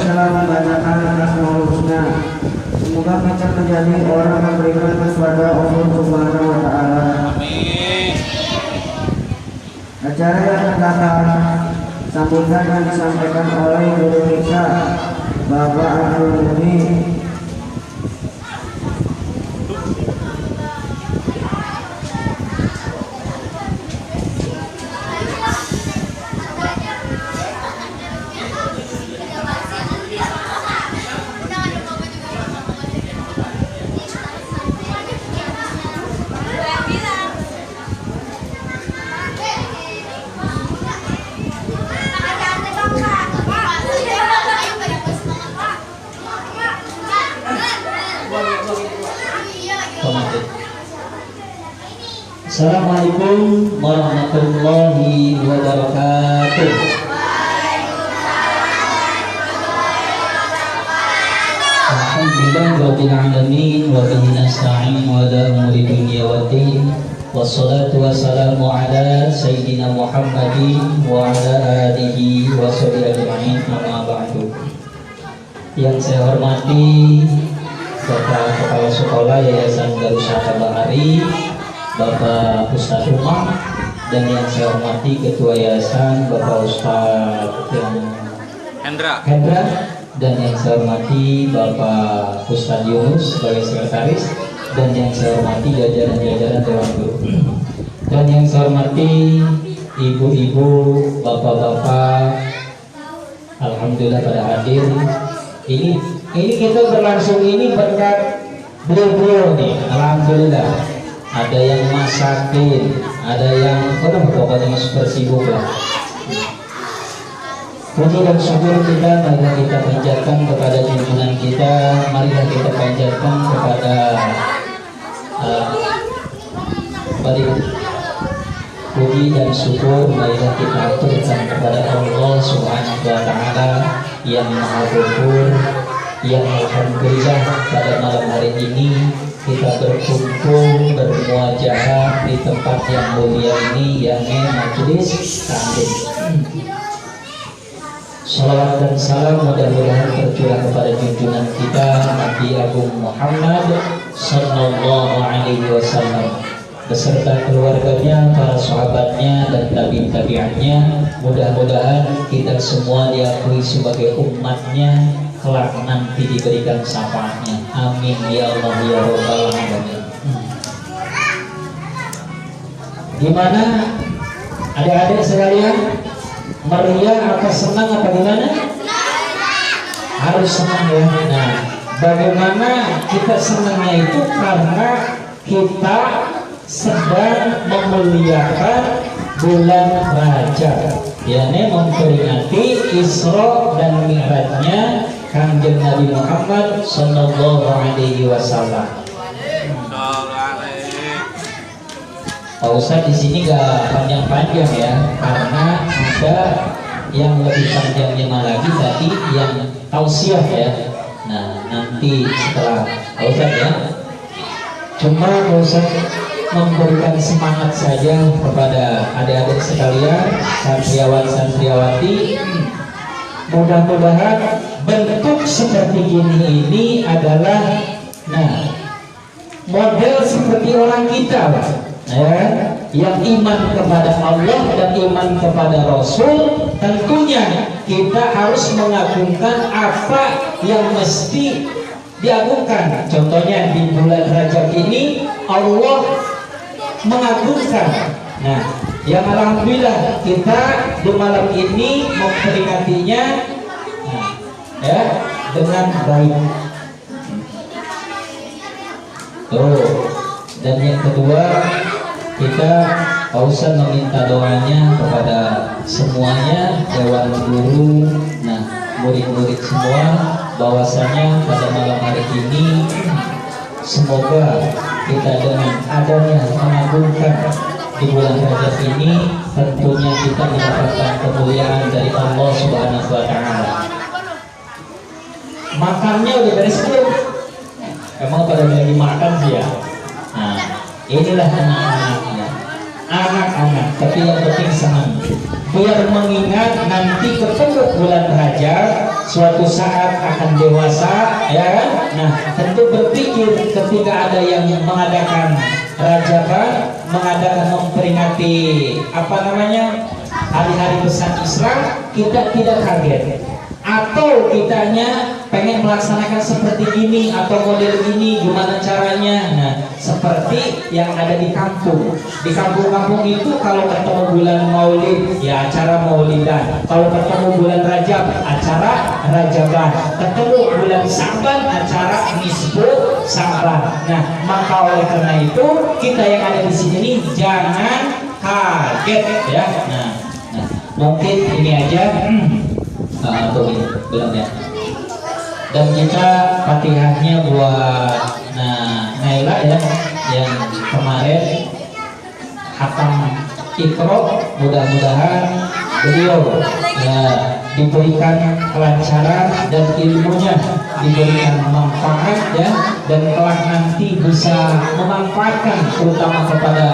telah membacakan Asmaul Husna. Semoga kita menjadi orang yang beriman kepada Allah Subhanahu wa taala. Amin. Acara yang akan datang sambutan yang disampaikan oleh guru kita Bapak Abdul Muni. Assalamualaikum warahmatullahi wabarakatuh. Alhamdulillahirabbil alamin wa bihi nasta'in wa ala umuri dunya waddin. Wassalatu wassalamu ala sayyidina Muhammadin wa ala alihi wa sahbihi ajma'in. Amma ba'du. Yang saya hormati Bapak Kepala Sekolah Yayasan Darussalam Bahari, Bapak Ustadz Umar, dan yang saya hormati Ketua Yayasan Bapak Ustadz Hendra, dan yang saya hormati Bapak Ustadz Yunus sebagai sekretaris, dan yang saya hormati jajaran-jajaran Dewan Guru, dan yang saya hormati ibu-ibu, bapak-bapak, alhamdulillah pada hadir. Ini kita berlangsung ini berkat beliau nih, alhamdulillah. Ada yang masakin, ada yang pokoknya super sibuk lah. Puji dan syukur kita, marilah kita panjatkan kepada junjungan kita, marilah kita panjatkan kepada puji dan syukur, marilah kita aturkan kepada Allah Subhanahu wa taala yang Maha Ghafur, yang alhamdulillah pada malam hari ini kita berkumpul bermuajahah di tempat yang mulia ini, yakni majelis taklim. Salawat dan salam mudah-mudahan tercurah kepada junjungan kita Nabi Agung Muhammad sallallahu alaihi wasallam beserta keluarganya, para sahabatnya dan tabi'in-tabi'annya. Mudah-mudahan kita semua diakui sebagai umatnya, kelak nanti diberikan syafaatnya. Amin ya Allah ya Rabbal alamin. Gimana adik-adik sekalian, meriah apa senang apa gimana? Harus senang ya. Nah, bagaimana kita senangnya itu karena kita sedang memuliakan bulan Rajab, yakni memperingati Isra dan Mi'rajnya Kanjeng Nabi Muhammad sallallahu alaihi wasallam. Pak Ustadz di sini gak panjang-panjang ya, karena ada yang lebih panjangnya lagi tadi yang tausiah ya. Nah nanti setelah Pak Ustadz ya, cuma Pak Ustadz memberikan semangat saja kepada adik-adik sekalian, santriawan-santriawati. Mudah-mudahan bentuk seperti ini adalah model seperti orang kita lah, ya, yang iman kepada Allah dan iman kepada Rasul. Tentunya kita harus mengagungkan apa yang mesti diagungkan. Contohnya di bulan Rajab ini Allah mengagungkan. Nah, yang alhamdulillah kita di malam ini memperingatinya ya dengan baik. Tuh. Dan yang kedua, kita Ustaz meminta doanya kepada semuanya, Dewan Guru, murid-murid semua, bahwasanya pada malam hari ini semoga kita dengan adanya mengagungkan di bulan Rajab ini, tentunya kita mendapatkan kemuliaan dari Allah Subhanahu wa taala. Makannya udah beres belum? Emang pada lagi makan sih ya? Nah, inilah anak-anaknya, anak-anak, tapi yang penting senang, biar mengingat nanti ketemu bulan Rajab suatu saat akan dewasa, ya kan? Nah, tentu berpikir ketika ada yang mengadakan rajaban, mengadakan memperingati apa namanya hari-hari besar Islam, kita tidak kaget. Atau kitanya pengen melaksanakan seperti ini atau model ini, gimana caranya? Nah, seperti yang ada di kampung. Di kampung-kampung itu kalau ketemu bulan Maulid, ya acara Maulidan. Kalau ketemu bulan Rajab, acara Rajaban. Ketemu bulan Saban, acara Nisfu Saban. Nah, maka oleh karena itu kita yang ada di sini jangan kaget, ya. Nah, mungkin ini aja. Tuh ini belum ya. Dan kita Fatihahnya buat Naila ya, yang kemarin khatam Iqra, mudah-mudahan beliau ya diberikan kelancaran dan ilmunya diberikan manfaat ya, dan kelak nanti bisa memanfaatkan terutama kepada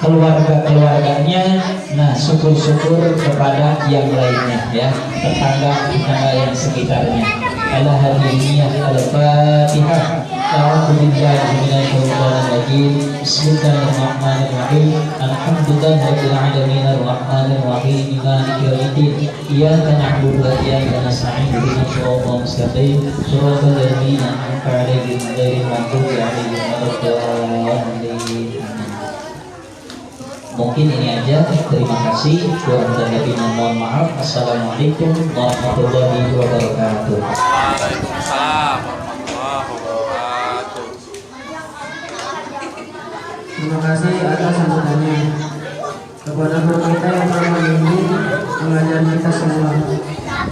keluarga-keluarganya. Nah, syukur-syukur kepada yang lainnya ya, tetangga yang sekitarnya. Ala hadiniyah al-Fatihah. A'udzubillahi minasyaitonir rajim. Bismillahirrahmanirrahim. Alhamdulillahirabbil alamin arrahmanir rahim maliki yaumiddin. Iyyaka na'budu wa iyyaka nasta'in. Ihdinas siratal mustaqim. Shiratal ladzina an'amta 'alaihim ghairil maghdubi 'alaihim waladdallin. Mungkin ini aja. Terima kasih. Kurang dan lebihnya mohon maaf. Assalamualaikum warahmatullahi wabarakatuh. Waalaikumsalam warahmatullahi wabarakatuh. Terima kasih atas sambutannya kepada guru kita yang telah membimbing pengajaran kita semua.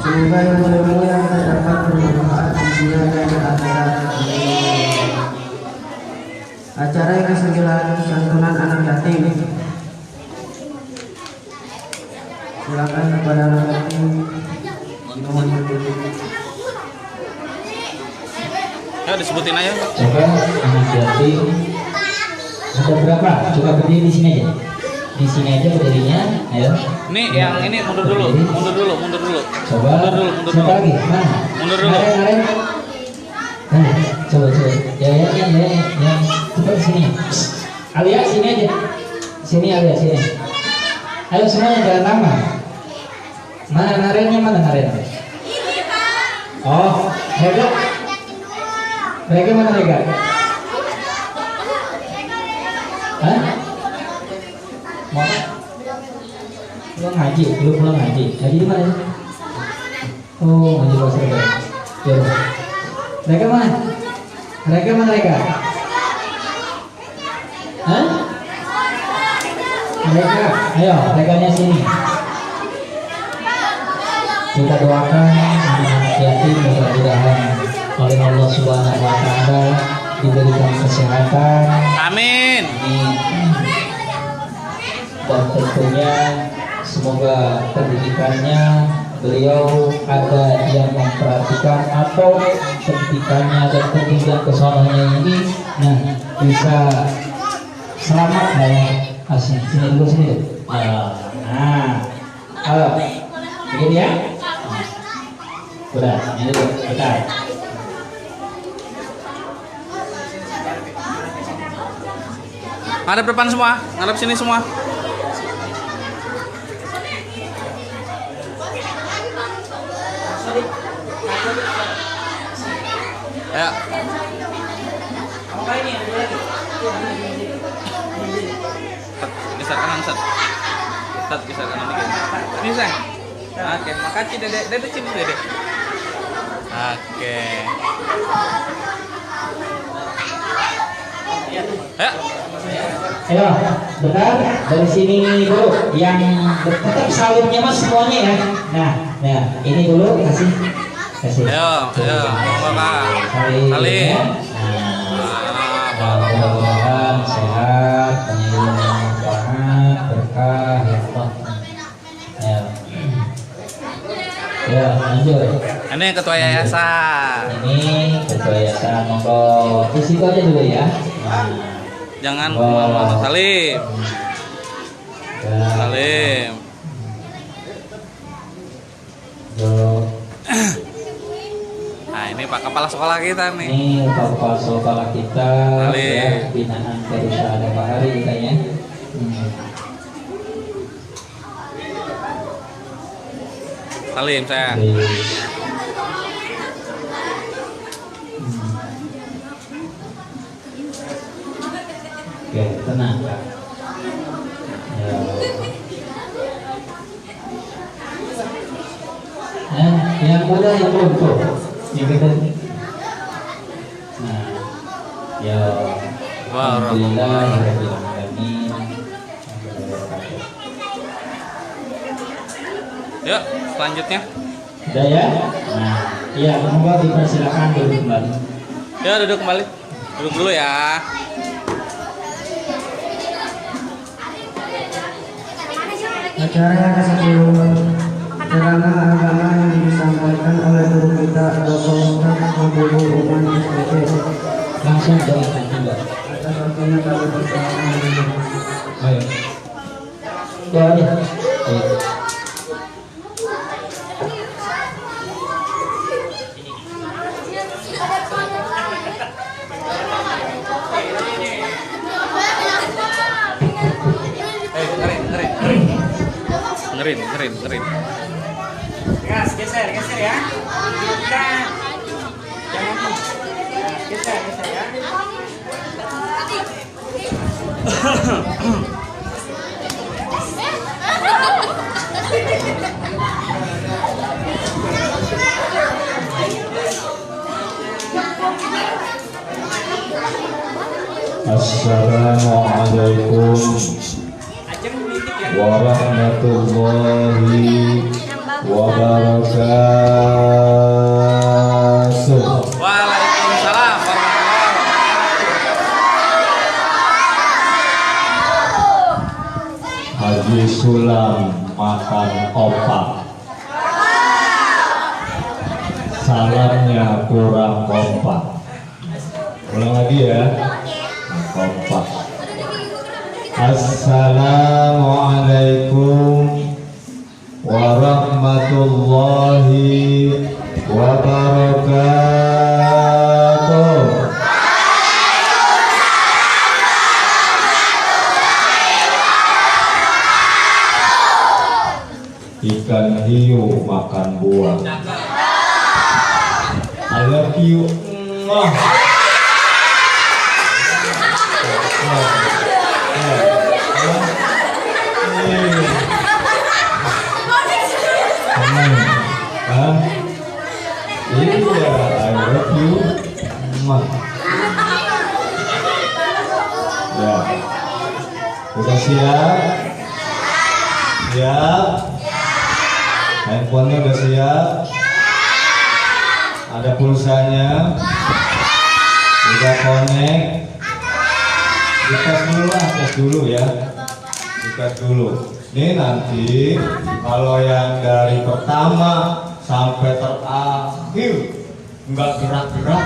Semoga ilmu-ilmu yang kita dapat bermanfaat di dunia dan di akhirat. Acara yang ke-9 santunan anak yatim. Silakan kepada anak yatim mohon berdiri. Ya disebutin aja. Coba anak yatim ada berapa? Coba berdiri di sini aja. Di sini aja berdirinya, ayo. Nih yang ini mundur dulu. Coba. Mundur dulu. Siapa lagi? Mana? Mundur dulu. Naren. Nah, coba. Ya. Coba sini. Alia sini aja. Sini Alia sini. Ayo semuanya jangan lama. Mana Narennya? Oh, Rega. Rega mana Rega? Hah? Mau? Pulang ngaji, belum pulang ngaji. Ngaji di mana? Oh, ngaji bahasa Rega. Coba. Rega mana? Rega? Hah? Rega, ayo, Reganya sini. Kita doakan anak yatim mudah-mudahan oleh Allah Subhanahu wa Ta'ala diberikan kesehatan. Amin. Dan tentunya semoga pendidikannya beliau ada yang memperhatikan atau pendidikannya dan pendidikan kesononya ini bisa selamat ya. Asli, sini dulu. Halo, begini ya. Udah, ini dulu, bentar. Ngadep depan semua, ngadep sini semua. Ya. Geser kanan, Ustaz. Geser kanan dikit. Ini, Sayang. Oke, makasih Dedek. Dedek sini, Dedek. Oke. Ya. Ayo, bentar dari sini dulu. Yang tetap salimnya mas semuanya ya. Nah, ini dulu kasih. Ayo, Bapak. Salim. Ya. Mudah-mudahan sehat, penyayang manfaat, berkah ya Allah. Ya, lanjut. Ini ketua yayasan. Ini ketua yayasan, monggo di situ aja dulu ya. Jangan Wow. salim. Salim. Yo. Ini Pak Kepala Sekolah kita nih. Ini Bapak sekolah kita Salim. ya, binaan Perusahaan Pak Hari kita ya. Salim saya. Oke, tenang Kak. Ya. Yang muda yang runtuh. Yang kita. Nah, ya. Alhamdulillah, Yuk, selanjutnya. Udah ya? Nah, iya, semoga dipersilakan duduk kembali. Ya, duduk kembali. Duduk dulu ya. Acara yang ke-10, ceramah agama yang disampaikan oleh guru kita Dr. Ustaz Habibur Rahman SPP. Langsung doakan juga. Atas waktunya kami persilakan. Ayo. Doa ya. Ayo. Ngerin. Gas, geser ya. Kita jangan geser ya. Assalamualaikum warahmatullahi wabarakatuh. Waalaikumsalam warahmatullahi. Haji Sulam makan opak. Salamnya kurang kompak. Ulang lagi ya. Kompak. Assalamualaikum warahmatullahi wabarakatuh. Ikan hiu makan buah. I love you. Iya, I love you. Ya, udah siap? Siap? Handphonenya udah siap? Ada pulsanya? Udah connect? Dites dulu lah, tes dulu ya. Dites dulu. Ini nanti kalau yang dari pertama sampai terakhir nggak gerak-gerak,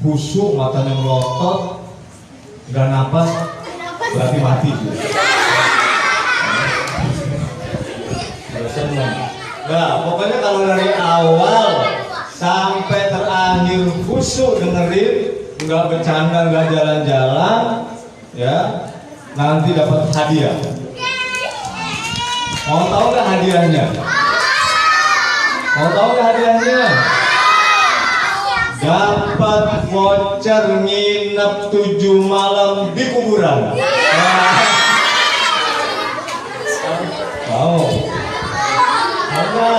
khusyuk, matanya melotot, nggak napas, berarti mati. Nah, pokoknya kalau dari awal sampai terakhir khusyuk dengerin, nggak bercanda, nggak jalan-jalan, ya, nanti dapat hadiah. Mau tahu nggak hadiahnya? Mau tahu nggak hadiahnya? Dapat voucher nginep 7 malam di kuburan. Mau? Ada.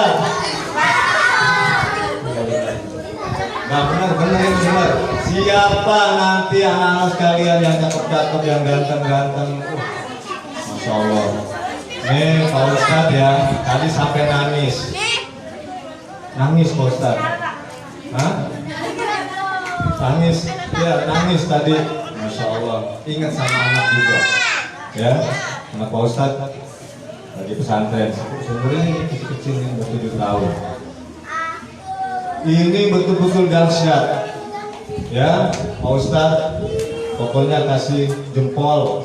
Nah, benar. Siapa nanti anak-anak sekalian yang cakep-cakep, yang ganteng-ganteng? Masya Allah. Nih, Pak Ustadz ya, tadi sampai nangis. Nangis Pak Ustadz. Hah? Nangis? Ya, nangis tadi. Masya Allah. Ingat sama anak juga. Ya, anak Pak Ustadz lagi pesantren. Sebenarnya ini kecil-kecil ini udah 7 tahun. Ini betul-betul dahsyat. Ya, Pak Ustadz pokoknya kasih jempol.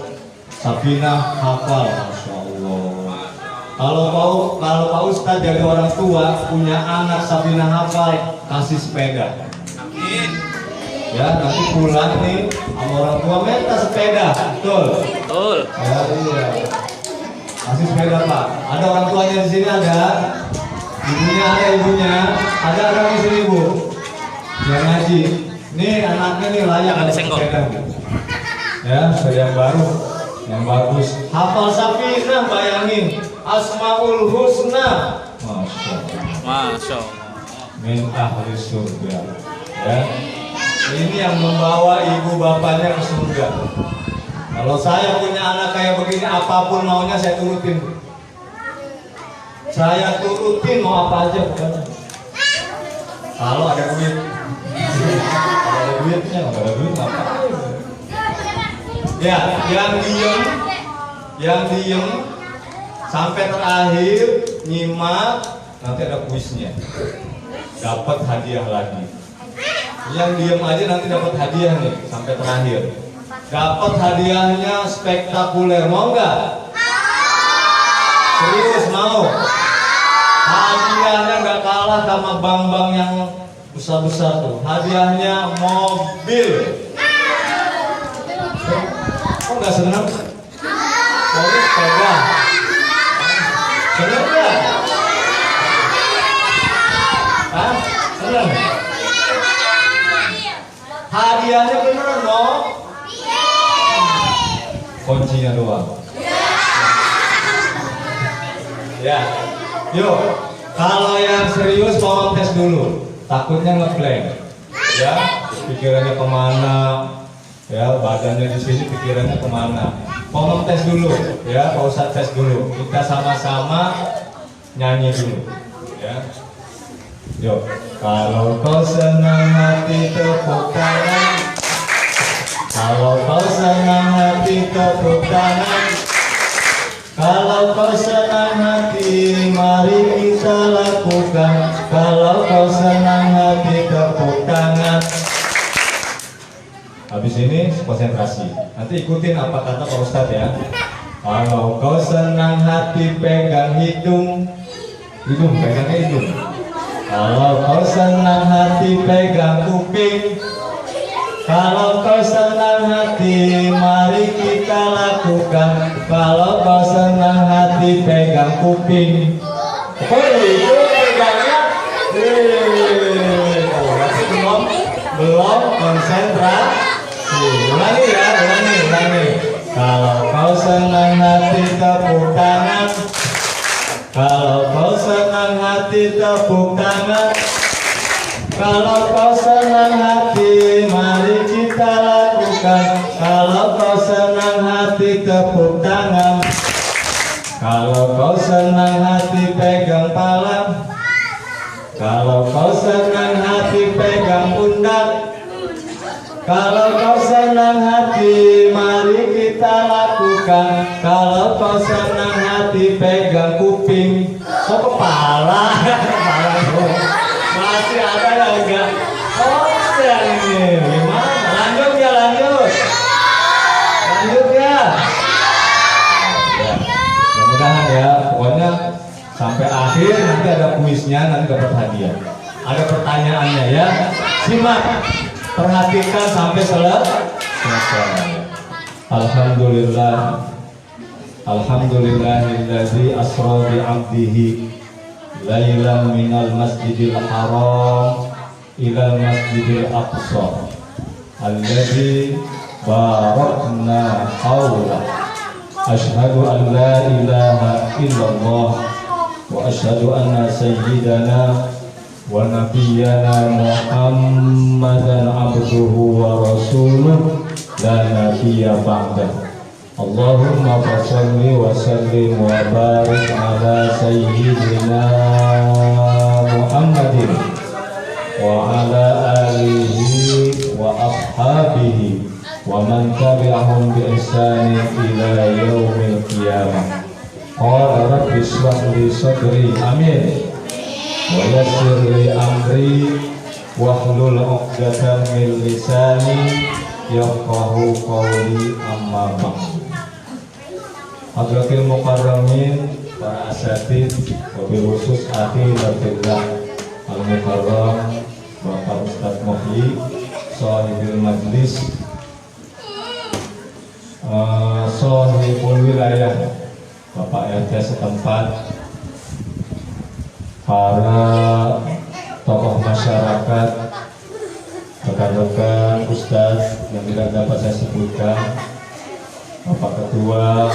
Safinah hafal, Masya Allah. Kalau Pak Ustadz jadi orang tua punya anak Sabina hafal, kasih sepeda. Amin. Ya nanti pulang nih sama orang tua minta sepeda, betul? Betul. Ya iya. Kasih sepeda Pak. Ada orang tuanya di sini ada. Ibunya ada di sini Bu. Yang ngaji. Nih anaknya nih layak ada sepeda Bu. Ya sepeda yang baru, yang bagus. Hafal Safinah, bayangin. Asmaul Husna. Masya Allah. Masya Allah. Min ahli surga. Ya. Ini yang membawa ibu bapaknya ke surga. Kalau saya punya anak kayak begini, apapun maunya saya turutin. Saya turutin mau apa aja pokoknya. Kalau ada duit. Kalau ada duitnya, kalau ada duit ngapain? Ya, yang diem sampai terakhir nyimak, nanti ada kuisnya. Dapat hadiah lagi. Yang diem aja nanti dapat hadiah nih sampai terakhir. Dapat hadiahnya spektakuler, mau nggak? Serius mau? Hadiahnya nggak kalah sama bank-bank yang besar-besar tuh. Hadiahnya mobil. Kok nggak seneng? Mobil sepeda. Seneng nggak? Hah? Seneng? Hadiahnya beneran mau? Kuncinya doang. Ya, yuk. Kalau yang serius tolong tes dulu. Takutnya ngeblank. Ya, pikirannya kemana? Ya, badannya di sini, pikirannya kemana? Tolong tes dulu. Ya, Pak Ustadz tes dulu. Kita sama-sama nyanyi dulu. Ya. Yuk. Kalau kau senang hati tepuk tangan. Kalau kau senang hati tepuk tangan. Kalau kau senang hati mari kita lakukan. Kalau kau senang hati tepuk tangan. Habis ini konsentrasi. Nanti ikutin apa kata Pak Ustadz ya. Kalau kau senang hati pegang hidung. Hidung, pegangnya hidung. Kalau kau senang hati pegang kuping. Kalau kau senang hati mari kita lakukan. Kalau kau senang hati pegang kuping. Oh itu pegangnya. Oh masih belum konsentrasi. Ulangi ya, ulangi. Kalau kau senang hati tepuk tangan. Kalau kau senang hati tepuk tangan. Kalau kau senang hati mari kita lakukan. Kalau kau senang hati tepuk tangan. Kalau kau senang hati pegang pala. Kalau kau senang hati pegang pundak. Kalau kau senang hati mari kita lakukan. Kalau kau senang hati pegang kuping. Kok kepala? Masih ada yang enggak konsen ini. Gimana? Lanjut ya. Mudah-mudahan ya. Pokoknya sampai akhir nanti ada kuisnya, nanti dapat hadiah. Ada pertanyaannya ya. Simak. Perhatikan sampai selesai. Alhamdulillah. Alhamdulillahilladzi asra bi 'abdihi lailan minal masjidil haram ilal masjidil aqsa alladzi barakna hawla. Asyhadu an la ilaha illallah wa asyhadu anna sayyidana wa nabiyyana Muhammadan abduhu wa rasuluh la nabiyya ba'dah. Allahumma salli wa sallim wa barik ala sayyidina Muhammadin wa ala alihi wa ashabihi wa man tabi'ahum bi ihsani ila yaumil qiyamah. Qala rabbi shrah li sadri, amin, wa yassir li amri wahlul 'uqdatam min lisani yafqahu qawli, amma ba'd. Hadratil mukarramin para asatid, wabil khusus Ati Latifullah Al-Mukarram, Bapak Ustadz Muhyi, Sohibul Majlis, Sohibul Wilayah, Bapak RT setempat, para tokoh masyarakat, rekan-rekan Ustadz yang tidak dapat saya sebutkan, Bapak Ketua,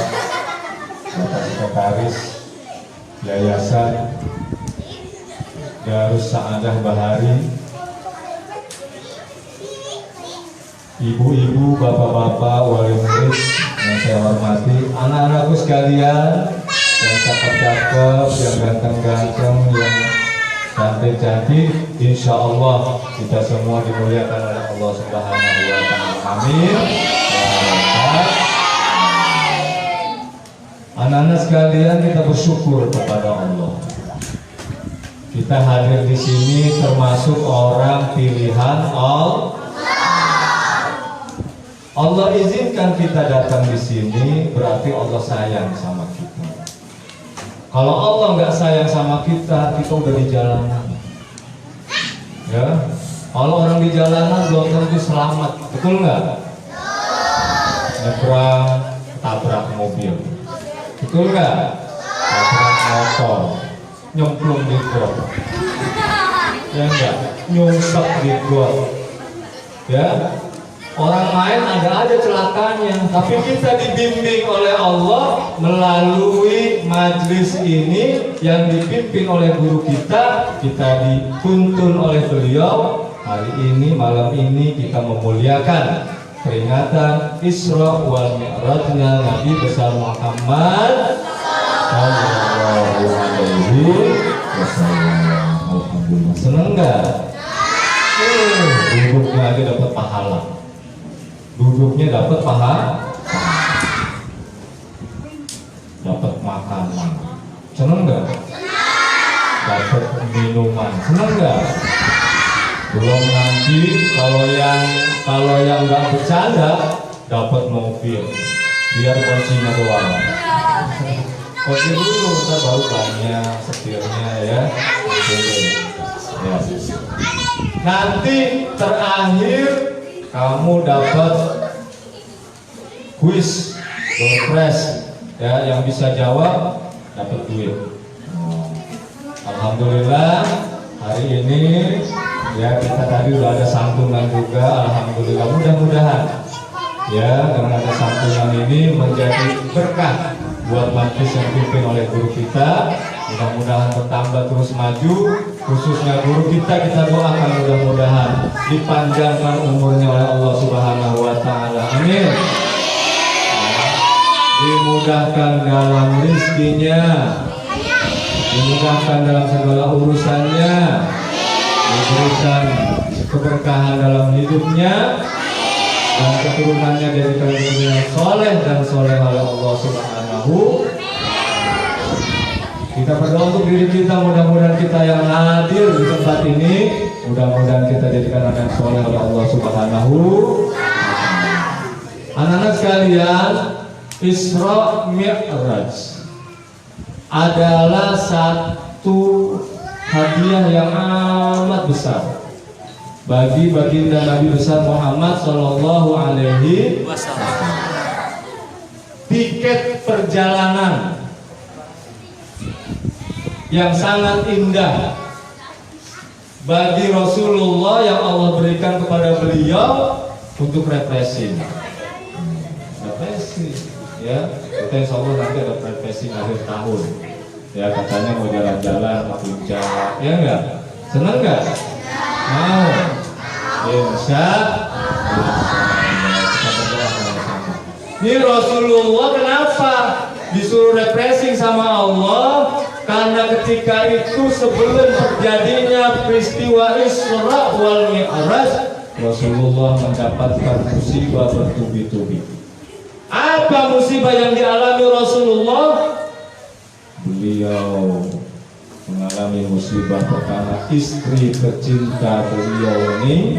Bapak Sekretaris Yayasan Darus Sa'adah Bahari, ibu-ibu, bapak-bapak, wali murid yang saya hormati, anak-anakku sekalian yang cakep-cakep, yang ganteng-ganteng, yang cantik-cantik, insya Allah kita semua dimuliakan oleh Allah Subhanahu wa Ta'ala. Amin. Anak-anak sekalian, kita bersyukur kepada Allah. Kita hadir di sini termasuk orang pilihan Allah. Allah izinkan kita datang di sini, berarti Allah sayang sama kita. Kalau Allah nggak sayang sama kita, kita udah di jalanan. Ya, kalau orang di jalanan belum tentu selamat, betul nggak? Nyebrang, tabrak mobil, betul nggak? Tabrak motor, nyemplung di got, ya enggak? Nyungsep di got, ya. Orang lain ada aja celakanya, tapi kita dibimbing oleh Allah melalui majlis ini yang dipimpin oleh guru kita dituntun oleh beliau. Hari ini, malam ini kita memuliakan peringatan Isra wal Mi'rajnya Nabi besar Muhammad Sallallahu Alaihi Wasallam. Alhamdulillah, seneng nggak? Duduknya aja dapat pahala. Duduknya dapat dapat makanan, seneng nggak? Dapat minuman, seneng nggak? Belum nanti kalau yang nggak bercanda dapat mobil, biar kuncinya doang. Kunci dulu, ntar baru banyak setirnya ya. Nanti terakhir kamu dapat kuis door prize ya, yang bisa jawab dapat duit. Alhamdulillah hari ini ya kita tadi udah ada santunan juga. Alhamdulillah, mudah-mudahan ya dengan ada santunan ini menjadi berkah buat majlis yang dipimpin oleh guru kita. Mudah-mudahan bertambah terus maju, khususnya guru kita doakan mudah-mudahan dipanjangkan umurnya oleh Allah Subhanahu wa Ta'ala. Amin. Dimudahkan dalam rizkinya, dimudahkan dalam segala urusannya, diberikan keberkahan dalam hidupnya, dan keturunannya dari keluarga yang soleh dan soleh oleh Allah Subhanahu. Kita berdoa untuk diri kita, mudah-mudahan kita yang hadir di tempat ini, mudah-mudahan kita jadikan anak yang soleh oleh Allah Subhanahu. Anak-anak sekalian, Isra Mi'raj adalah satu hadiah yang amat besar bagi baginda Nabi besar Muhammad Sallallahu Alaihi Wasallam. Tiket perjalanan yang sangat indah bagi Rasulullah yang Allah berikan kepada beliau untuk refreshing. Refreshing, ya. Kita insya Allah nanti ada refreshing akhir tahun. Ya katanya mau jalan-jalan ke puncak, ya enggak? Senang enggak? Mau? Insya ini Rasulullah kenapa disuruh refreshing sama Allah? Karena ketika itu sebelum terjadinya peristiwa Isra wal Mi'raj, Rasulullah mendapatkan musibah bertubi-tubi. Apa musibah yang dialami Rasulullah? Beliau mengalami musibah pertama, istri tercinta beliau ini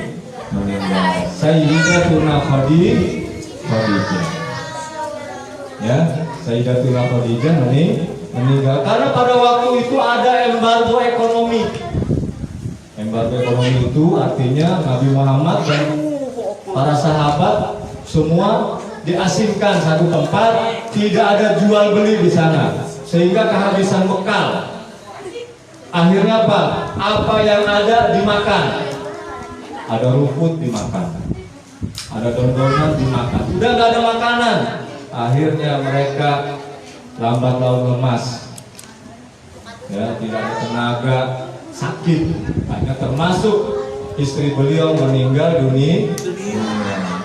meninggal, Sayyidatuna Khadijah. Ya, Sayyidatuna Khadijah meninggal. meninggal. Karena pada waktu itu ada embargo ekonomi. Embargo ekonomi itu artinya Nabi Muhammad dan para sahabat semua diasingkan satu tempat, tidak ada jual beli di sana, sehingga kehabisan bekal. Akhirnya apa? Apa yang ada dimakan. Ada rumput dimakan, ada daun-daunan dimakan. Udah nggak ada makanan. Akhirnya mereka lambat laun lemas, ya, tidak ada tenaga, sakit. Akhirnya termasuk istri beliau meninggal dunia.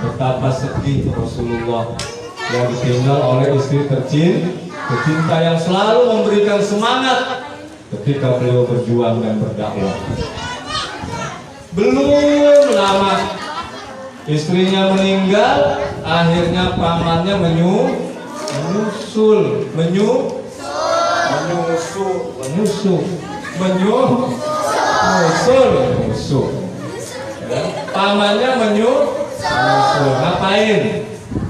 Betapa sedih Rasulullah yang ditinggal oleh istri tercinta yang selalu memberikan semangat ketika beliau berjuang dan berdakwah. Belum lama istrinya meninggal, akhirnya pamannya menyusul. Pamannya menyusul. Ngapain?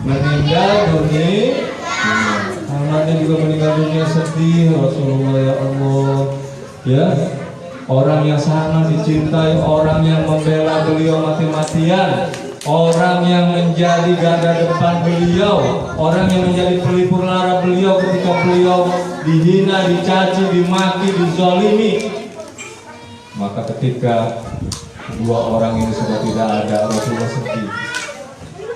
Meninggal dunia. Pamannya juga meninggal dunia, sedih Rasulullah, ya Allah. Ya, orang yang sangat dicintai, orang yang membela beliau mati-matian, orang yang menjadi garda depan beliau, orang yang menjadi pelipur lara beliau ketika beliau dihina, dicaci, dimaki, dizalimi. Maka ketika dua orang ini sudah tidak ada, Rasulullah sedih.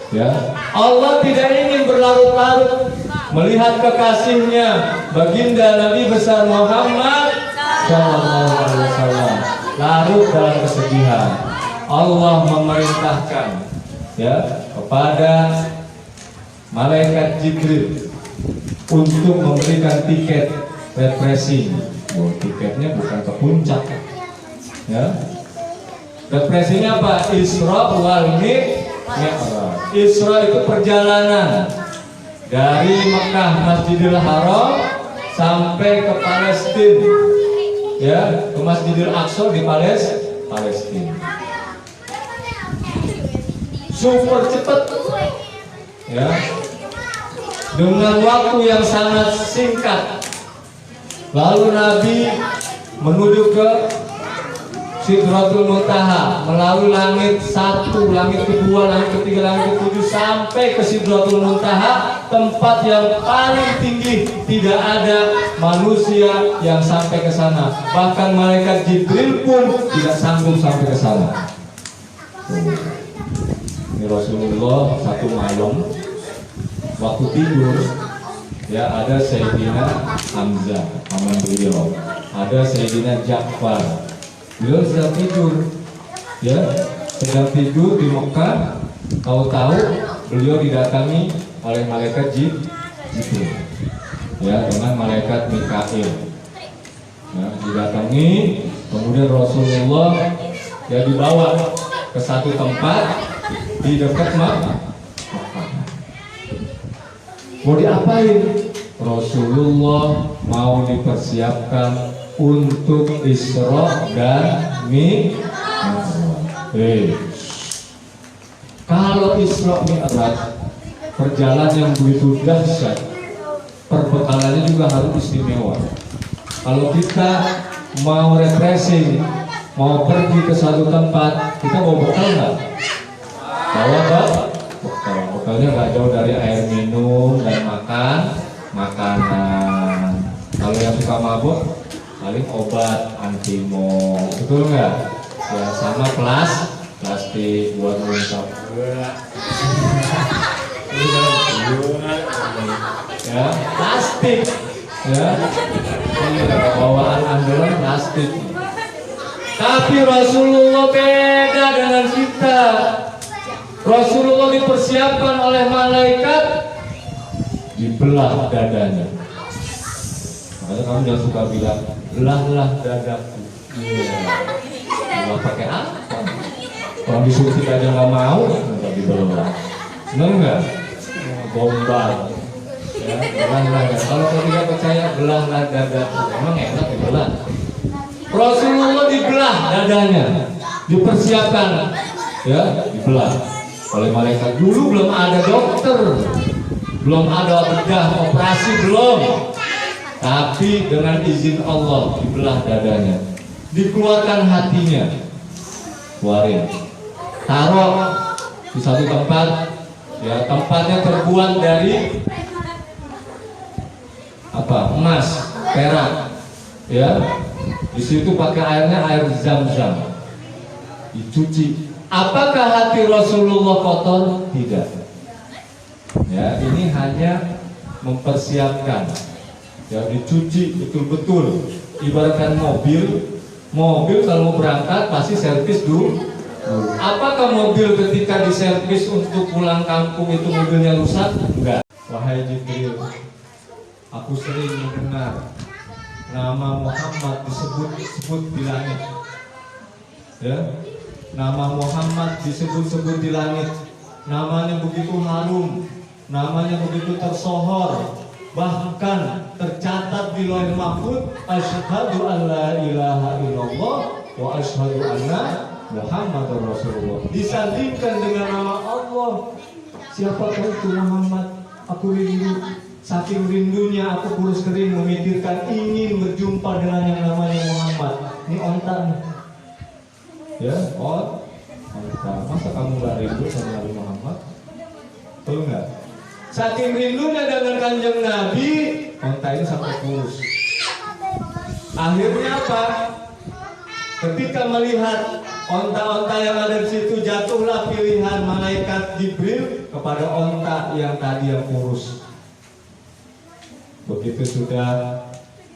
Ya, Allah tidak ingin berlarut-larut melihat kekasihnya baginda Nabi besar Muhammad Sallallahu Alaihi Wasallam larut dalam kesedihan. Allah memerintahkan, ya, kepada malaikat Jibril untuk memberikan tiket refreshing. Oh, tiketnya bukan ke puncak, ya. Refreshingnya apa? Isra wal Mi'raj. Isra itu perjalanan dari Mekah Masjidil Haram sampai ke Palestina, ya, ke Masjidil Aqsa di Palestina. Super cepat, ya, dengan waktu yang sangat singkat. Lalu Nabi menuju ke Sidratul Muntaha, melalui langit 1, langit kedua, langit ketiga, langit ketujuh, sampai ke Sidratul Muntaha, tempat yang paling tinggi. Tidak ada manusia yang sampai ke sana. Bahkan malaikat Jibril pun tidak sanggup sampai ke sana. Ini Rasulullah satu malam waktu tidur, ya, ada Sayyidina Hamzah, paman beliau, ada Sayyidina Ja'far. Beliau sedang tidur, ya, sedang tidur di Mekah. Tahu-tahu beliau didatangi oleh malaikat Jibril, ya, dengan malaikat Mikail. Ya, didatangi, kemudian Rasulullah, ya, dibawa ke satu tempat di dekat Mekah. Mau diapain? Rasulullah mau dipersiapkan untuk Isra dan Mi'raj. Kalau Isra Mi'raj perjalanan yang begitu dahsyat, perbekalannya juga harus istimewa. Kalau kita mau refreshing, mau pergi ke satu tempat, kita bawa bekal nggak? Bawa bekal. Bekalnya nggak jauh dari air minum dan makanan. Kalau yang suka mabuk, paling obat antimo, betul nggak? Ya, sama plastik buat merusak. Ya, plastik, ya, bawaan andalan plastik. Tapi Rasulullah beda dengan kita. Rasulullah dipersiapkan oleh malaikat, dibelah dadanya. Makanya kamu jangan suka bilang belah dadaku. Belah pakai apa? Orang disuntik aja nggak mau, nggak dibelah. Benar nggak? Gombal. Ya, belah. Kalau kau tidak percaya, belah dadaku. Emang enak dibelah. Rasulullah dibelah dadanya, dipersiapkan, ya, dibelah oleh malaikat. Dulu belum ada dokter, belum ada bedah, operasi belum. Tapi dengan izin Allah dibelah dadanya, dikeluarkan hatinya, keluarin, taruh di satu tempat, ya tempatnya terbuat dari apa? Emas, perak, ya. Di situ pakai airnya air zam-zam, dicuci. Apakah hati Rasulullah kotor? Tidak. Ya, ini hanya mempersiapkan. Ya, dicuci betul-betul. Ibaratkan mobil kalau mau berangkat pasti servis dulu. Apakah mobil ketika diservis untuk pulang kampung itu mobilnya rusak? Enggak. Wahai Jibril, aku sering mendengar nama Muhammad disebut-sebut di langit. Ya, nama Muhammad disebut-sebut di langit. Namanya begitu harum, namanya begitu tersohor. Bahkan tercatat di Lauhul Mahfuz, asyhadu an la ilaha illallah wa asyhadu anna Muhammadur Rasulullah. Disandingkan dengan nama Allah. Siapakah itu Muhammad? Aku rindu, saking rindunya aku kurus kering memikirkan ingin berjumpa dengan yang namanya Muhammad. Ini onta nih. Ya, onta. Masa kamu gak rindu sama Nabi Muhammad? Betul nggak? Saking rindunya dengan kanjeng Nabi, onta ini sampai kurus. Akhirnya apa? Ketika melihat onta-onta yang ada di situ, jatuhlah pilihan malaikat Jibril kepada onta yang tadi yang kurus. Begitu sudah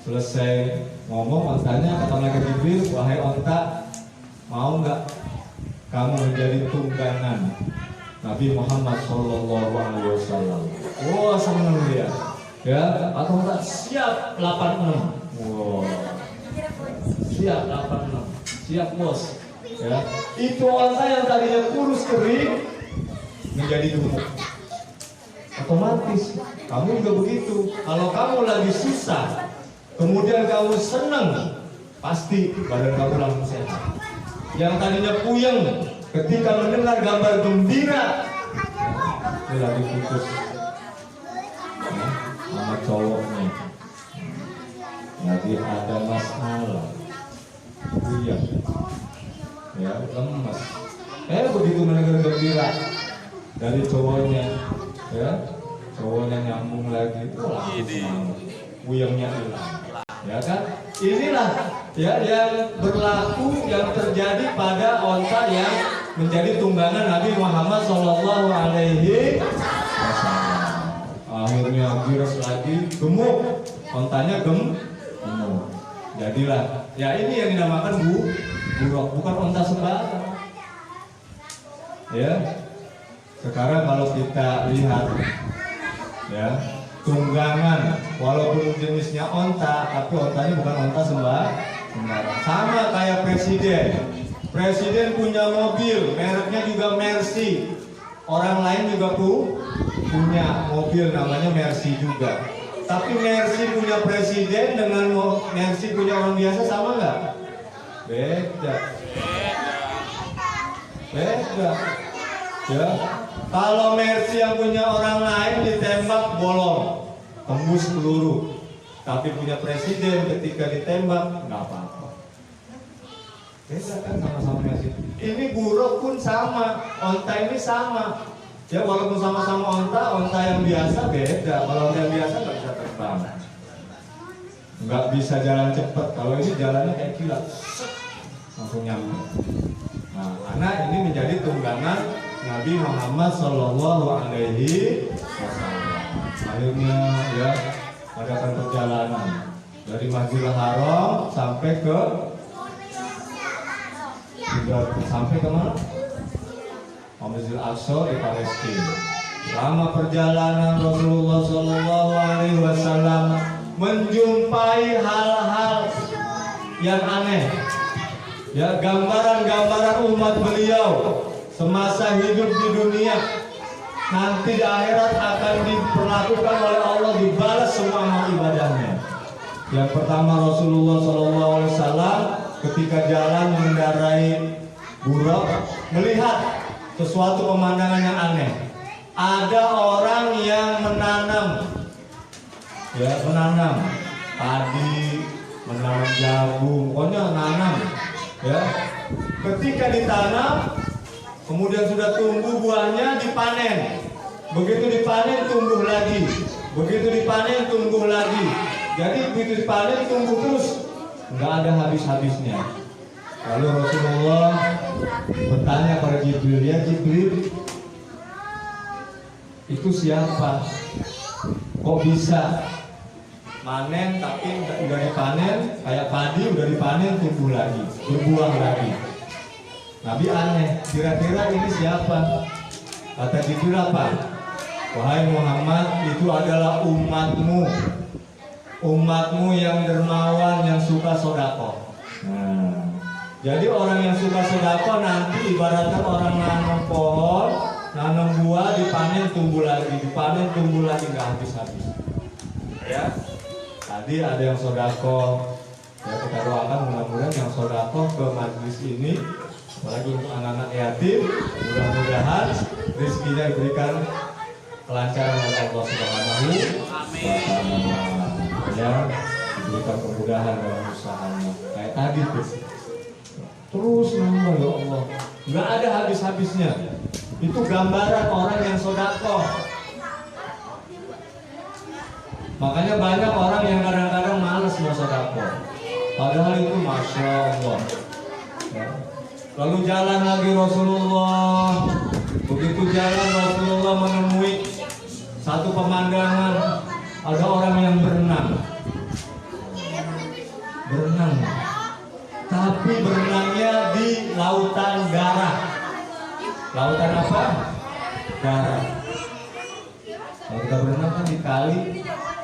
selesai ngomong, ontanya kata malaikat Jibril, wahai onta, mau nggak kamu menjadi tunggangan Nabi Muhammad SAW? Wah, senang dia. Ya, atau enggak siap 86. Wow. Siap 86. Siap bos. Ya, itu onta yang tadinya kurus kering menjadi gemuk. Otomatis kamu juga begitu. Kalau kamu lagi susah, kemudian kamu senang, pasti badan kamu langsung sehat. Yang tadinya puyeng ketika mendengar gambar gembira, ini lagi putus sama cowoknya, lagi ada masalah, puyeng, ya lemas. Begitu mendengar gembira dari cowoknya, ya cowoknya nyambung lagi, langsung puyengnya hilang. Ya kan? Inilah ya yang berlaku, yang terjadi pada onta yang menjadi tunggangan Nabi Muhammad SAW. Akhirnya giras lagi, gemuk, ontanya gemuk. Jadilah, ya ini yang dinamakan buruk, bukan onta sembarang. Ya, sekarang kalau kita lihat, ya. Tunggangan, walaupun jenisnya onta, tapi ontanya bukan onta sembarang. Sama kayak presiden. Presiden punya mobil, mereknya juga Mercy. Orang lain juga punya mobil namanya Mercy juga. Tapi Mercy punya presiden dengan Mercy punya orang biasa sama nggak? Beda. Ya. Kalau Mercy yang punya orang lain ditembak bolong, tembus peluru. Tapi punya presiden ketika ditembak nggak apa-apa. Beda kan sama-sama Mercy. Ini buruk pun sama, onta ini sama. Ya walaupun sama-sama onta yang biasa beda. Kalau onta yang biasa nggak bisa terbang, nggak bisa jalan cepat. Kalau ini jalannya kayak kilat, langsung nyampe. Nah, karena ini menjadi tunggangan Nabi Muhammad SAW. Akhirnya ya adakan perjalanan dari Masjidil Haram sampai ke mana? Masjidil Aqsa di Palestina. Selama perjalanan Rasulullah SAW menjumpai hal-hal yang aneh. Ya, gambaran-gambaran umat beliau semasa hidup di dunia, nanti di akhirat akan diperlakukan oleh Allah, dibalas semua amal ibadahnya. Yang pertama Rasulullah SAW ketika jalan mengendarai buruk melihat sesuatu pemandangan yang aneh. Ada orang yang menanam padi, menanam jagung, pokoknya nanam, ya. Ketika ditanam, kemudian sudah tumbuh buahnya dipanen. Begitu dipanen tumbuh lagi, begitu dipanen tumbuh lagi. Jadi begitu dipanen tumbuh terus, nggak ada habis-habisnya. Lalu Rasulullah bertanya pada Jibril, ya Jibril, itu siapa? Kok bisa manen tapi udah dipanen, kayak padi udah dipanen tumbuh lagi, berbuah lagi. Nabi aneh, kira-kira ini siapa? Kata Jibril apa? Wahai Muhammad, itu adalah umatmu, umatmu yang dermawan, yang suka sodako. Nah, jadi orang yang suka sodako nanti ibaratkan orang nanam pohon, nanam buah, dipanen tumbuh lagi, dipanen tumbuh lagi, nggak habis-habis. Ya, tadi ada yang sodako, ya kita doakan mudah-mudahan yang sodako ke majelis ini, apalagi untuk anak-anak yatim, mudah-mudahan rezekinya diberikan kelancaran oleh Allah Subhanahu wa Ta'ala, ya, diberikan kemudahan dalam usahanya. Kayak tadi tuh, terus nambah ya Allah, nggak ada habis-habisnya. Itu gambaran orang yang sodako. Makanya banyak orang yang kadang-kadang malas mau sodako, padahal itu masya Allah. Ya. Lalu jalan lagi Rasulullah. Begitu jalan Rasulullah menemui satu pemandangan, ada orang yang berenang, tapi berenangnya di lautan darah. Lautan apa? Darah. Kalau kita berenang kan di kali,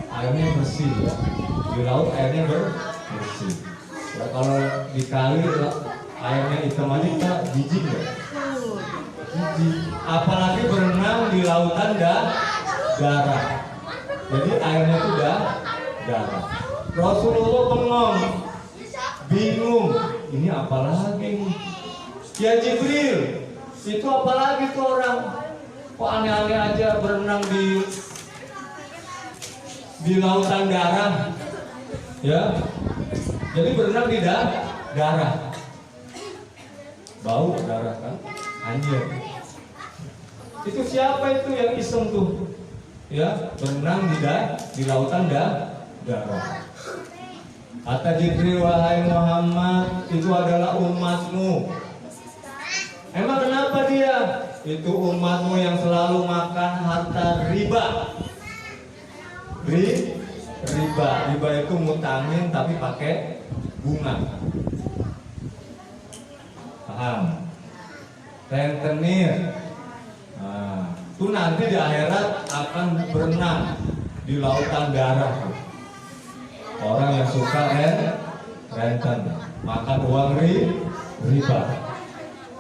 airnya bersih ya. Di laut airnya bersih. Ya, kalau di kali airnya hitam aja kita jijik ya. Apalagi berenang di lautan darah. Jadi airnya itu darah. Rasulullah bengong, bingung, ini apalagi? Ya Jibril, itu apalagi tuh orang? Kok aneh-aneh aja berenang di lautan darah? Ya, jadi berenang di darah. Bau darah kan? Anjir. Itu siapa itu yang iseng tuh? Ya, berenang di lautan darah. Kata Jibril, wahai Muhammad, itu adalah umatmu. Emang kenapa dia? Itu umatmu yang selalu makan harta riba. Riba itu ngutangin tapi pakai bunga. Paham? Rentenir. Nah, itu nanti di akhirat akan berenang di lautan darah. Orang yang suka renten, makan uang riba.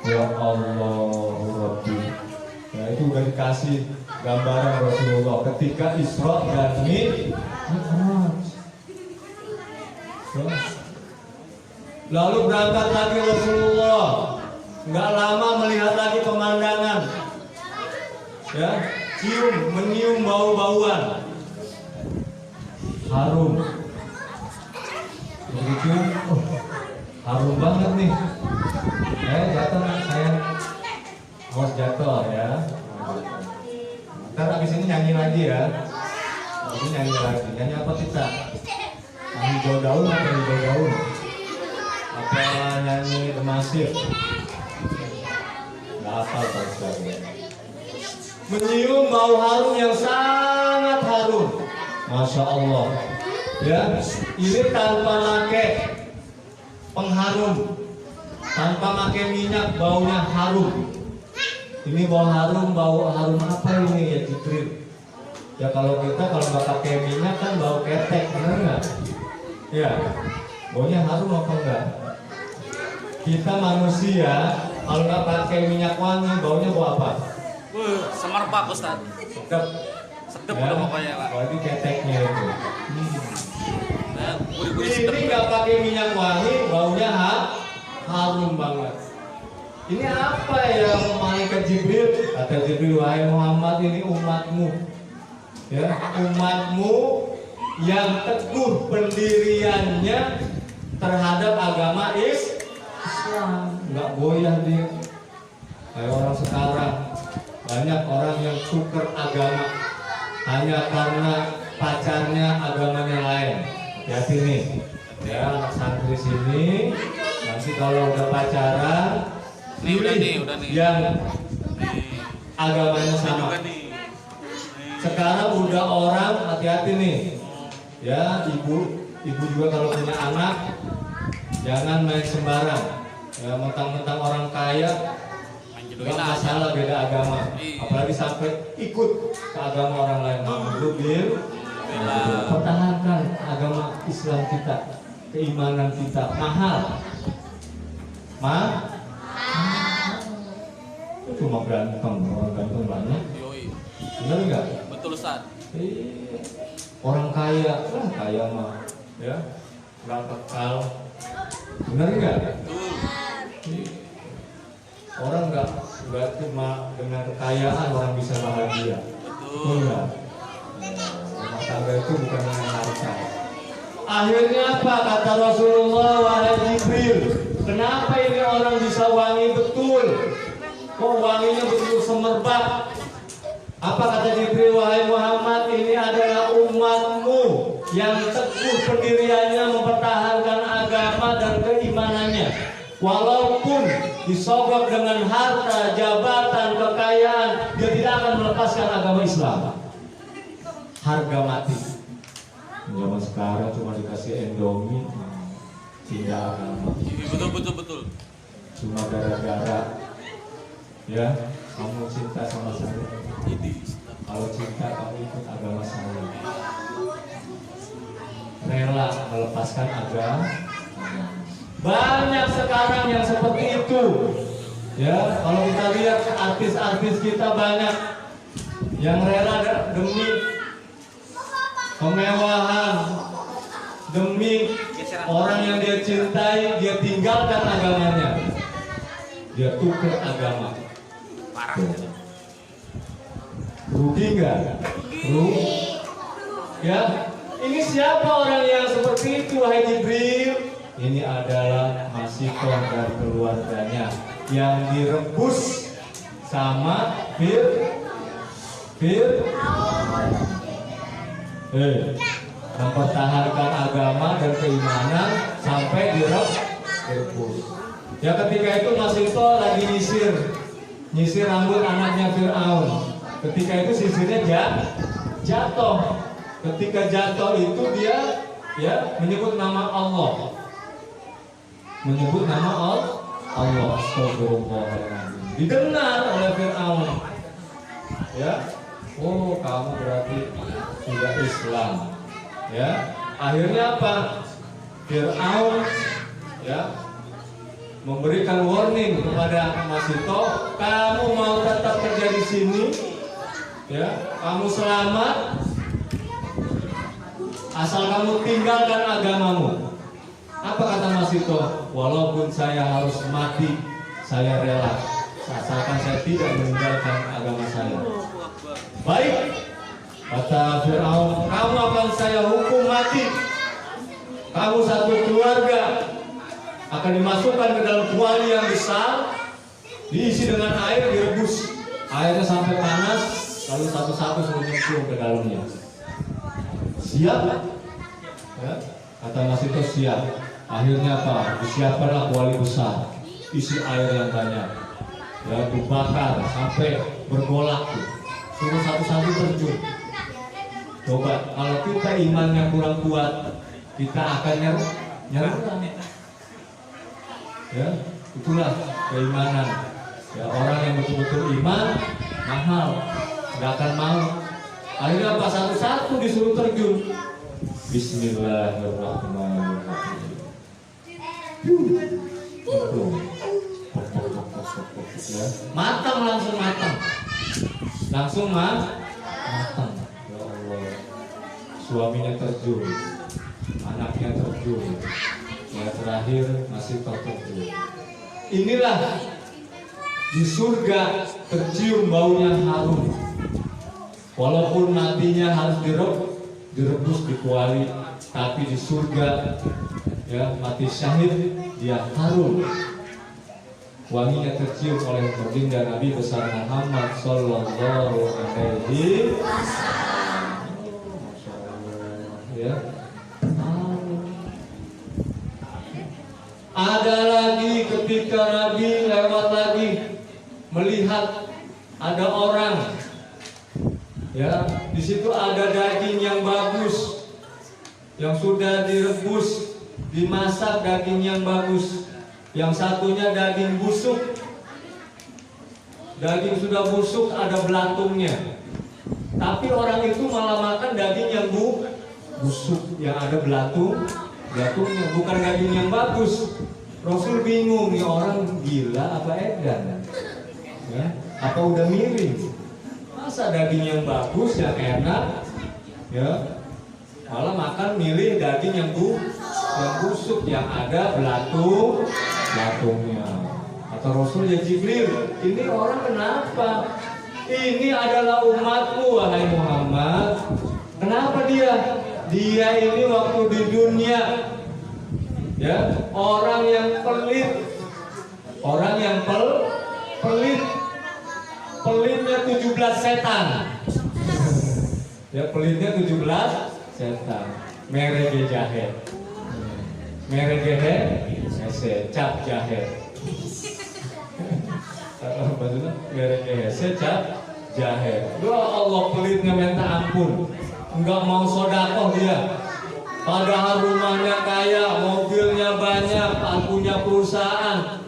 Ya Allah Rabbi. Ya, itu udah dikasih gambaran Rasulullah ketika Isra dan Mi'raj. Lalu berangkat lagi Rasulullah. Nggak lama melihat lagi pemandangan, ya, menyium bau-bauan, harum, begitu, harum banget nih, jatuh saya, awas jatuh ya, ntar abis ini nyanyi lagi ya, nyanyi apa kita? Hijau daun atau hijau daun? Apa nyanyi Demasif? Apa menyium bau harum yang sangat harum, masya Allah. Ya, ini tanpa pakai pengharum, tanpa pakai minyak, baunya harum. Ini bau harum apa ini ya Jibril? Ya kalau kita kalau nggak pakai minyak kan bau ketek, benar nggak? Ya, baunya harum apa enggak? Kita manusia kalau nggak pakai minyak wangi, baunya bau apa? Semar Pak Ustaz. Sedep Ya, udah pokoknya Pak. berarti keteknya itu. Gurih-gurih sedep. Ini nggak pakai minyak wangi, baunya harum banget. Ini apa yang malaikat Jibril? Kata Jibril, wahai Muhammad, ini umatmu. Ya, umatmu yang teguh pendiriannya terhadap agama Islam, nggak goyah dia. Kayak orang sekarang, banyak orang yang tuker agama hanya karena pacarnya agamanya lain. Hati-hati nih, ya anak santri sini. Nanti kalau udah pacaran, Nih, udah nih. yang Nih, agamanya sama. juga nih. Sekarang udah orang, hati-hati nih. Ya, ibu juga kalau punya anak jangan main sembarang. Ya, mentang-mentang orang kaya nggak masalah beda agama, apalagi sampai ikut ke agama orang lain. Pertahankan agama Islam kita, keimanan kita mahal. Cuma berantem, orang ganteng banyak. Yoi. Bener nggak? Betul Ustaz. Orang kaya mah ya nggak kekal. Bener nggak? Betul. Orang nggak cuma dengan kekayaan orang bisa bahagia. Betul nggak? Rumah tangga itu bukan dengan harta. Akhirnya apa kata Rasulullah, wahai Jibril, kenapa ini orang bisa wangi betul? Kok wanginya betul semerbak? Apa kata Jibril, wahai Muhammad, ini adalah umatmu yang teguh pendiriannya mempertahankan agama dan keimanannya. Walaupun disogok dengan harta, jabatan, kekayaan, dia tidak akan melepaskan agama Islam. Harga mati. Zaman sekarang cuma dikasih Indomie, tidak agama. Betul. Cuma gara-gara ya kamu cinta sama saya. Kalau cinta kamu ikut agama saya. Rela melepaskan agama. Banyak sekarang yang seperti itu. Ya, kalau kita lihat artis-artis kita banyak yang rela demi kemewahan, demi orang yang dia cintai, dia tinggalkan agamanya. Dia tukar agama. Parah. Rugi nggak? Rugi. Ya, ini siapa orang yang seperti itu, wahai Jibril? Ini adalah Masikoh dan keluarganya yang direbus sama mempertahankan agama dan keimanan sampai direbus. Ya, ketika itu Masikoh lagi nyisir rambut anaknya Fir'aun. Ketika itu sisirnya jatuh. Ketika jatuh itu dia ya menyebut nama Allah. Astagfirullahaladzim. Didengar oleh Fir'aun. Ya, oh kamu berarti sudah Islam. Ya, akhirnya apa? Fir'aun ya memberikan warning kepada Masikoh, kamu mau tetap kerja di sini, ya, kamu selamat, asal kamu tinggalkan agamamu. Apa kata Masikoh? Walaupun saya harus mati, saya rela, asalkan saya tidak meninggalkan agama saya. Baik, kata Fir'aun, kamu akan saya hukum mati. Kamu satu keluarga akan dimasukkan ke dalam kuali yang besar, diisi dengan air, direbus. Airnya sampai panas, lalu satu-satu semua nyemplung ke dalamnya. Siap? Ya, kata Masikoh siap. Akhirnya apa? Disiapkanlah kuali besar, isi air yang banyak. Ya, dibakar sampai bergolak tuh. Suruh satu-satu terjun. Coba, kalau kita imannya kurang kuat, kita akan nyerah. Ya, itulah keimanan. Ya, orang yang betul-betul iman mahal, nggak akan mau. Akhirnya apa? Satu-satu disuruh terjun. Bismillahirrahmanirrahim. Ya, matang. Ya Allah, suaminya terjun, anaknya terjun, ya terakhir masih terjun. Inilah di surga tercium baunya harum. Walaupun matinya harus direbus di kuali, tapi di surga ya mati syahid dia harum, wanginya tercium oleh baginda Nabi besar Muhammad Sallallahu Alaihi Wasallam. Ya. Ada lagi ketika Nabi lewat lagi melihat ada orang, ya di situ ada daging yang bagus, yang sudah direbus, dimasak daging yang bagus. Yang satunya daging busuk, daging sudah busuk ada belatungnya. Tapi orang itu malah makan daging yang busuk, yang ada belatungnya, bukan daging yang bagus. Rasul bingung, nih orang gila apa edan? Ya, apa udah miring? Masa daging yang bagus, yang enak, ya malah makan milih daging yang busuk, yang ada belatungnya. Kata Rasul, ya Jibril, ini orang kenapa? Ini adalah umatmu wahai Muhammad. Kenapa dia? Dia ini waktu di dunia, ya orang yang pelit, pelitnya 17 setan. Ya pelitnya 17 setan. Merege jahe, cap jahe. Maksudnya merege cap jahe. Ya Allah, pelitnya minta ampun. Enggak mau sodakoh dia. Padahal rumahnya kaya, mobilnya banyak, punya perusahaan.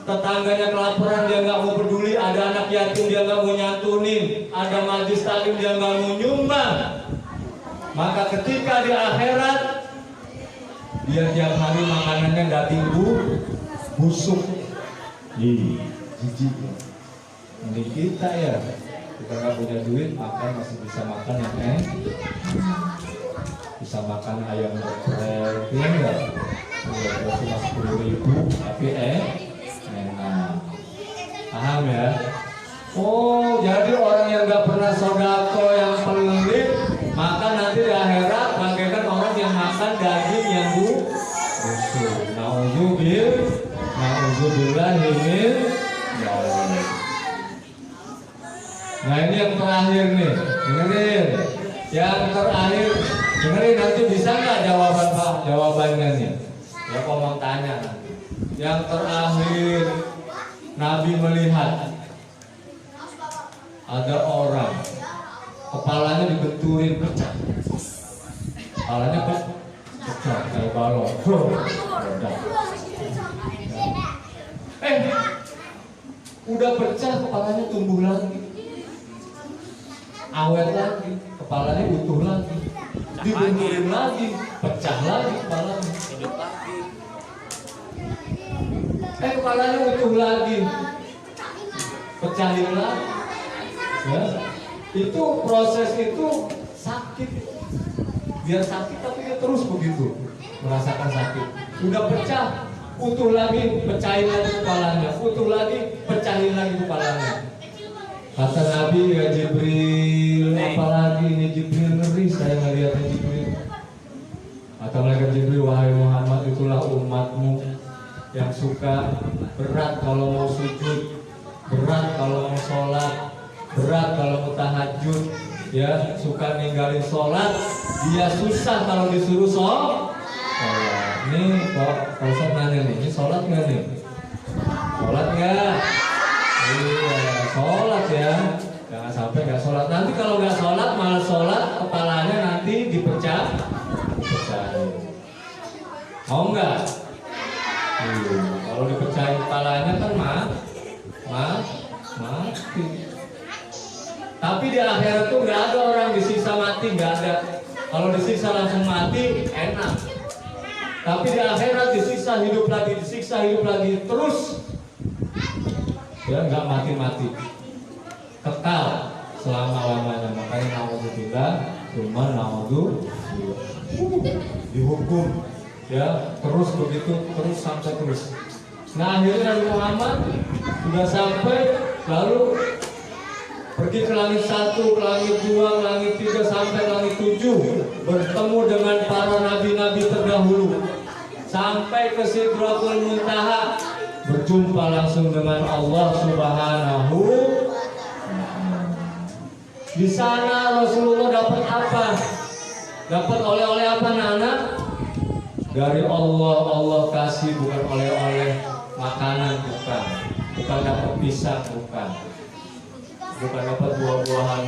Tetangganya kelaparan, dia nggak mau peduli. Ada anak yatim, dia nggak mau nyantunin. Ada majlis taklim, dia nggak mau nyumbang. Maka ketika di akhirat, dia tiap hari makanannya daging busuk. Jijik. Ini kita ya, kita nggak punya duit, makan masih bisa makan yang bisa makan ayam geprek, ya enggak? Ya, cuma 10.000, tapi enak. Paham ya? Oh, jadi orang yang nggak pernah sodako, yang pelit, maka nanti di akhirat bagaikan orang yang makan daging yang busuk. Nauzubillahi min dzalik. Nah ini yang terakhir nih, dengerin. Yang terakhir, dengerin nanti bisa nggak jawabannya nih? Ya kok mau tanya nanti. Yang terakhir, Nabi melihat ada orang kepalanya dibenturin pecah, kepalanya pecah kayak balon. Udah pecah, kepalanya tumbuh lagi, awet lagi, kepalanya utuh lagi, dibenturin lagi, pecah lagi kepalanya, hidup lagi. Kepalanya utuh lagi, pecahin lagi. Ya, itu proses itu sakit. Biar sakit tapi dia terus begitu merasakan sakit. Udah pecah, utuh lagi, pecahin lagi kepalanya, utuh lagi, pecahin lagi kepalanya. Kata Nabi, ya Jibril, apalagi ini Jibril, ngeri saya ngeliatnya Jibril. Kata malaikat Jibril, wahai Muhammad, itulah umatmu yang suka berat kalau mau sujud, berat kalau mau sholat, berat kalau mau tahajud, ya suka ninggalin sholat, dia susah kalau disuruh sholat. Nih kok Ustaz nanya nih, ini sholat nggak nih? Sholat nggak? Iya, sholat ya. Jangan sampai nggak sholat. Nanti kalau nggak sholat malah sholat, kepalanya nanti dipecahin. Mau nggak? Kalau dipecahin kepalanya kan mati. Tapi di akhirat tuh nggak ada orang disiksa mati, nggak ada. Kalau disiksa langsung mati enak. Tapi di akhirat disiksa hidup lagi terus. Ya nggak mati, kekal selama-lamanya. Makanya naudzubillah, cuma dihukum. Ya terus begitu, terus sampai terus. Nah akhirnya Nabi Muhammad sudah sampai, lalu pergi ke langit 1, ke langit 2, ke langit 3 sampai langit 7, bertemu dengan para nabi-nabi terdahulu, sampai ke Sidratul Muntaha, berjumpa langsung dengan Allah Subhanahu. Di sana Rasulullah dapat apa? Dapat oleh-oleh apa, anak-anak? Dari Allah, Allah kasih bukan oleh-oleh makanan, bukan dapat pisang, bukan dapat buah-buahan,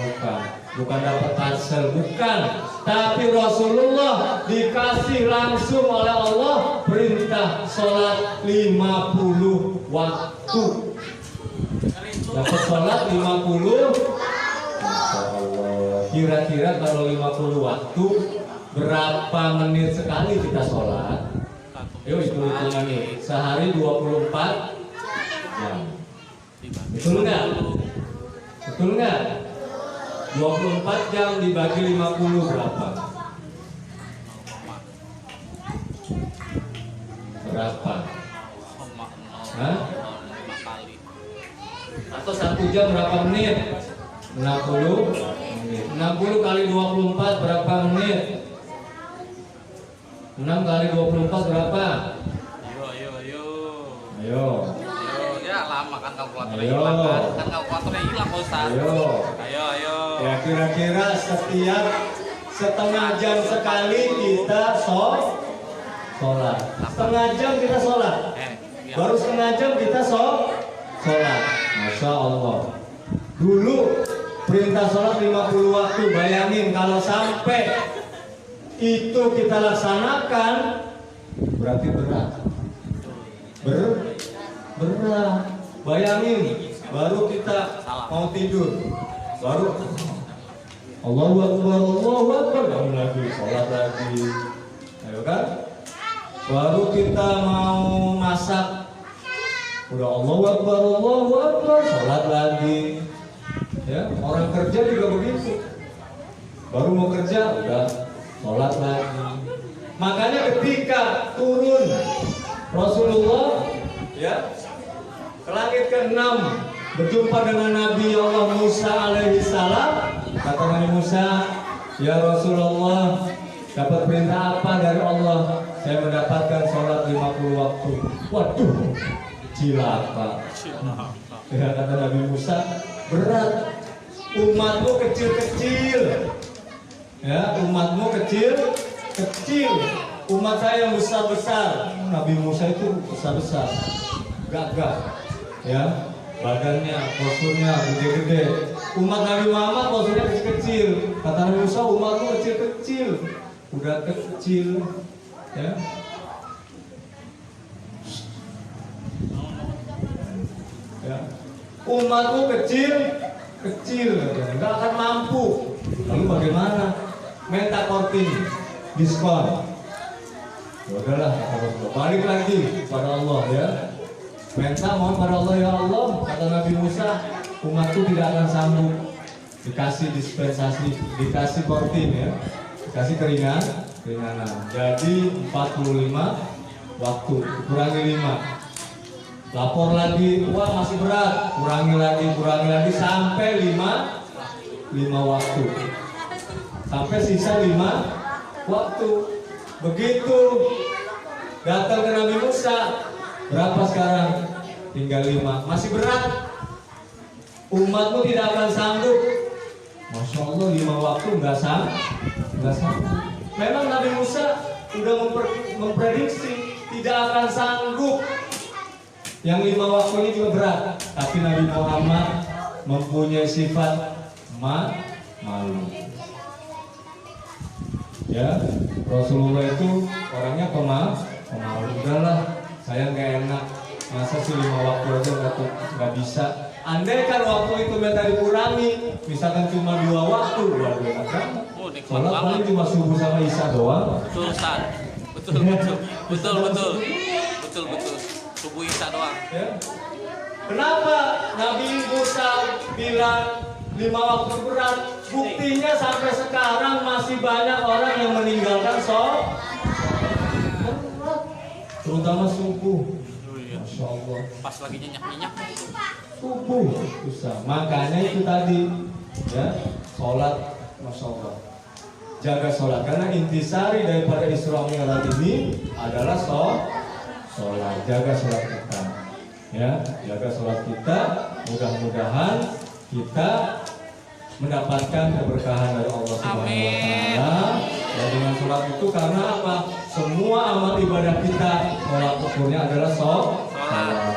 bukan dapat parsel, bukan. Tapi Rasulullah dikasih langsung oleh Allah perintah sholat 50 waktu. Dapat sholat 50. Kira-kira kalau 50 waktu, berapa menit sekali kita sholat? Yuk hitung-hitungan nih. Sehari 24 jam. Betul nggak? Betul nggak? 24 jam dibagi 50 berapa? Berapa? Hah? Atau 1 jam berapa menit? 60 menit. 60 kali 24 berapa menit? 6 kali 24 berapa? Ayo. Ya lama kan kalkulatornya Ayo. hilang kan kalkulatornya hilang Pak Ustaz. Ayo. Ya kira-kira setiap setengah jam sekali kita sholat. Setengah jam kita sholat. Iya. Baru setengah jam kita sholat. Masya Allah. Dulu perintah sholat 50 waktu. Bayangin kalau sampai itu kita laksanakan, berarti berat. Berat. Bayangin, baru kita mau tidur, baru Allahu Akbar, bangun lagi, sholat lagi, ayo kan? Baru kita mau masak, udah Allahu Akbar, sholat lagi. Ya, orang kerja juga begitu. Baru mau kerja, udah sholat lagi. Makanya ketika turun Rasulullah, ya, ke langit ke-6 berjumpa dengan Nabi Allah Musa alaihi salam. Kata Nabi Musa, ya Rasulullah, dapat perintah apa dari Allah? Saya mendapatkan sholat 50 waktu. Waduh, cilaka. Ya, kata Nabi Musa, berat. Umatmu kecil-kecil. Ya, umatmu kecil. Umat saya yang besar-besar. Nabi Musa itu besar-besar, gagah, ya, badannya, posturnya gede-gede. Umat Nabi Muhammad posturnya kecil-kecil. Kata Nabi Musa, umatmu kecil-kecil, udah kecil, ya. Ya. Umatmu kecil, nggak akan mampu. Lalu bagaimana? Minta korting, diskon. Ya udahlah, balik lagi pada Allah, ya. Minta mohon pada Allah, ya Allah, kata Nabi Musa, umatku tidak akan sanggup. Dikasih dispensasi, dikasih korting, ya, dikasih keringanan. Jadi 45 waktu, kurangi 5. Lapor lagi, wah masih berat, kurangi lagi sampai 5 waktu. Sampai sisa 5 waktu. Begitu datang ke Nabi Musa, berapa sekarang? Tinggal 5. Masih berat. Umatmu tidak akan sanggup. Masya Allah, 5 waktu nggak sanggup. Memang Nabi Musa sudah memprediksi tidak akan sanggup. Yang 5 waktu ini juga berat. Tapi Nabi Muhammad mempunyai sifat malu. Ya, Rasulullah itu orangnya pemalu. Udahlah, saya nggak enak. Masa sih 5 waktu aja nggak bisa. Andai kan waktu itu minta dikurangi, misalkan cuma 2 waktu, waduh enak banget. Sholat paling cuma subuh sama isya doang. Betul Ustaz. Betul. Subuh isya doang. Ya. Kenapa Nabi Musa bilang 5 waktu berat? Buktinya sampai sekarang masih banyak orang yang meninggalkan sholat, terutama subuh. Masya Masya Allah. Pas lagi nyenyak-nyenyak itu. Subuh susah. Makanya itu tadi ya, sholat, Masya Allah. Jaga sholat, karena intisari daripada Isra Mi'raj ini adalah sholat. Jaga sholat kita, ya, jaga sholat kita. Mudah-mudahan kita mendapatkan keberkahan dari Allah Subhanahu Wa Taala. Ya, dengan sholat itu, karena apa? Semua amal ibadah kita, sholat ukurnya adalah sholat.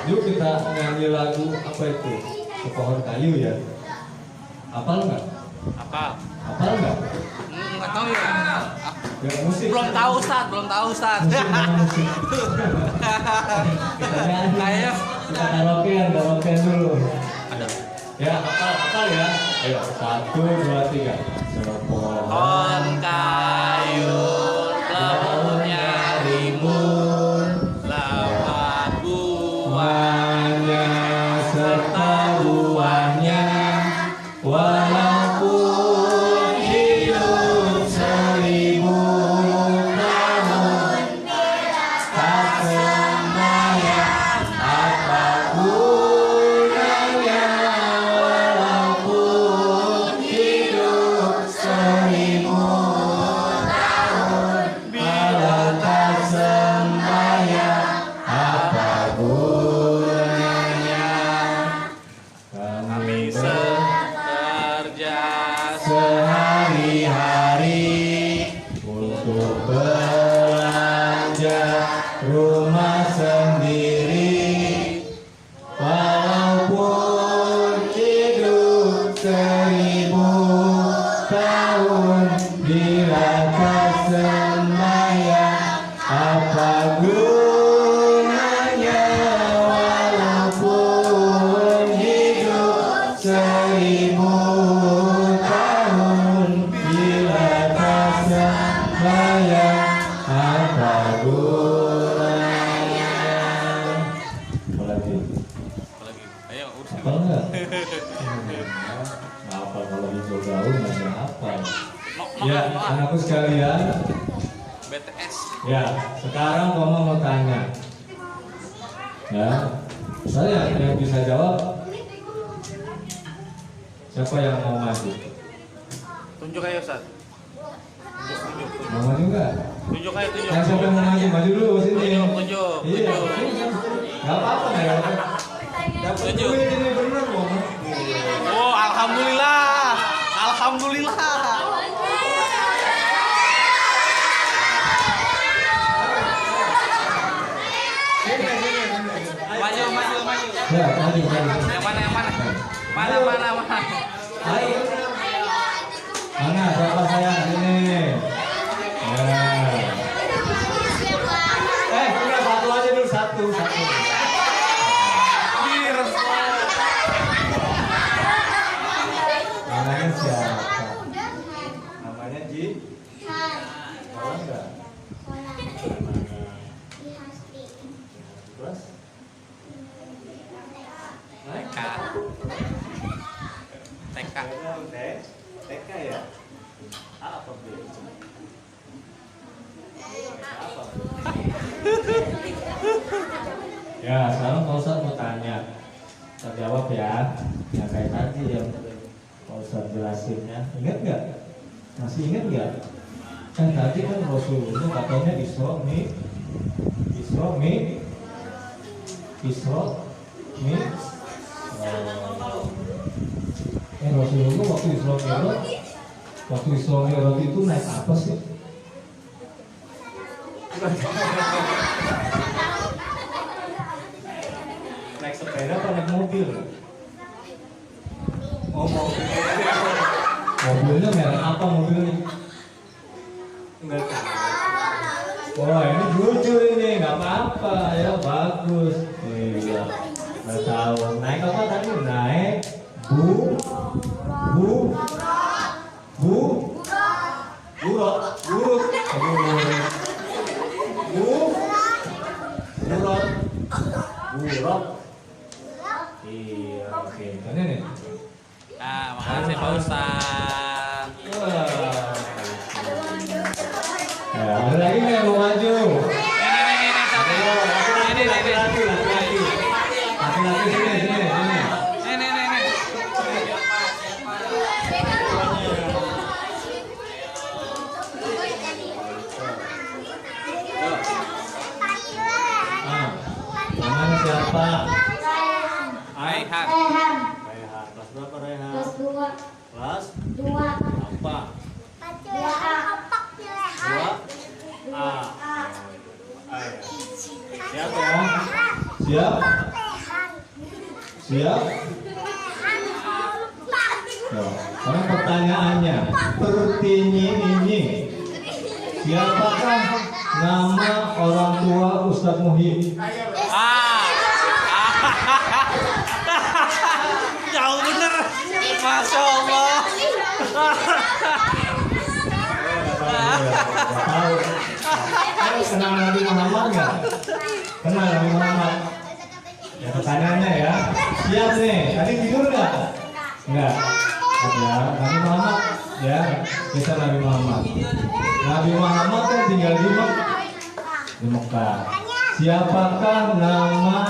Yuk kita nyanyi lagu apa itu? Sepohon kayu ya. Apal nggak? Apa? Apal nggak? Nggak tahu ya. Ya, musik. Belum tahu Ustaz, belum tahu Ustaz. Musik, mana musik? Kita nyanyi. Ayo. Kita karaokean dulu. Ada. Ya, apal ya. Ayo, 1, 2, 3. Sepohon On kayu daunnya rimbun, lebat buahnya serta buahnya, walaupun hidup 1000 tahun, tak sembahyang apa gunanya, walaupun hidup 1000 tahun, bila tak sembahyang apa gunanya. Kami bekerja sehari-hari untuk belanja rumah sendiri, walaupun hidup 1000 tahun, bila tak sembahyang apa gunanya, walaupun hidup 1000 tahun, bila tak sembahyang apa gunanya. Apa lagi? Apalagi? Ayo urusin. Apa enggak? Apa kalau hijau daun masih apa? Ya, anakku sekalian, BTS. ya, sekarang kamu mau tanya. Ya, saya yang bisa jawab. Siapa yang mau maju? Tunjuk ayo Ustaz. Mau maju nggak? Tunjuk ayo tunjuk. Yang siapa yang mau maju? Maju dulu sini. Tunjuk. Iya. Gak apa-apa ya. Dapat Tunjuk. duit ini bener loh. Oh, alhamdulillah. Alhamdulillah. Maju. Ya, maju. Yang mana? Mana? Ayo. Mana siapa saya ini? Ya. Udah satu aja dulu, satu. Namanya siapa? Namanya Ji. Tahu enggak? Terus? TK. TK ya? Apa dia? Ya, sekarang Pak Ustadz mau tanya. Kita jawab ya. Ya kayak tadi yang Pak Ustadz jelasinnya. Ingat nggak? Masih ingat nggak? Kan tadi kan Rasulullah katanya Isra Rasulullah waktu Isra Mi'raj itu naik apa sih? Naik sepeda atau naik mobil? Oh, mobil. Mobilnya merek apa mobilnya? Enggak tahu. Wah, ini jujur ini, nggak apa-apa ya, bagus. Iya, nggak tahu. Naik apa tadi? Naik buruk. Iya, oke. Ini nih. Ah, makasih Pak Ustaz. Ya, ada lagi nggak yang mau maju? Ini satu. Ini. Laki-laki. Rehan. Rehan. Rehan. Kelas berapa Rehan? Kelas 2. Kelas 2. apa? 2A. 2A. Siap ya? Siap? Siap? Sekarang pertanyaannya, Pertinyi-inyi, siapakah nama orang tua Ustadz Muhyi? Jauh bener. Masya Allah. Tahu. Kenal Nabi Muhammad nggak? Kenal Nabi Muhammad? Ya pertanyaannya ya. Siap nih. Tadi tidur nggak? Nggak. Ya, Nabi Muhammad. Ya, kita Nabi Muhammad. Nabi Muhammad kan tinggal di Mekah. Siapakah nama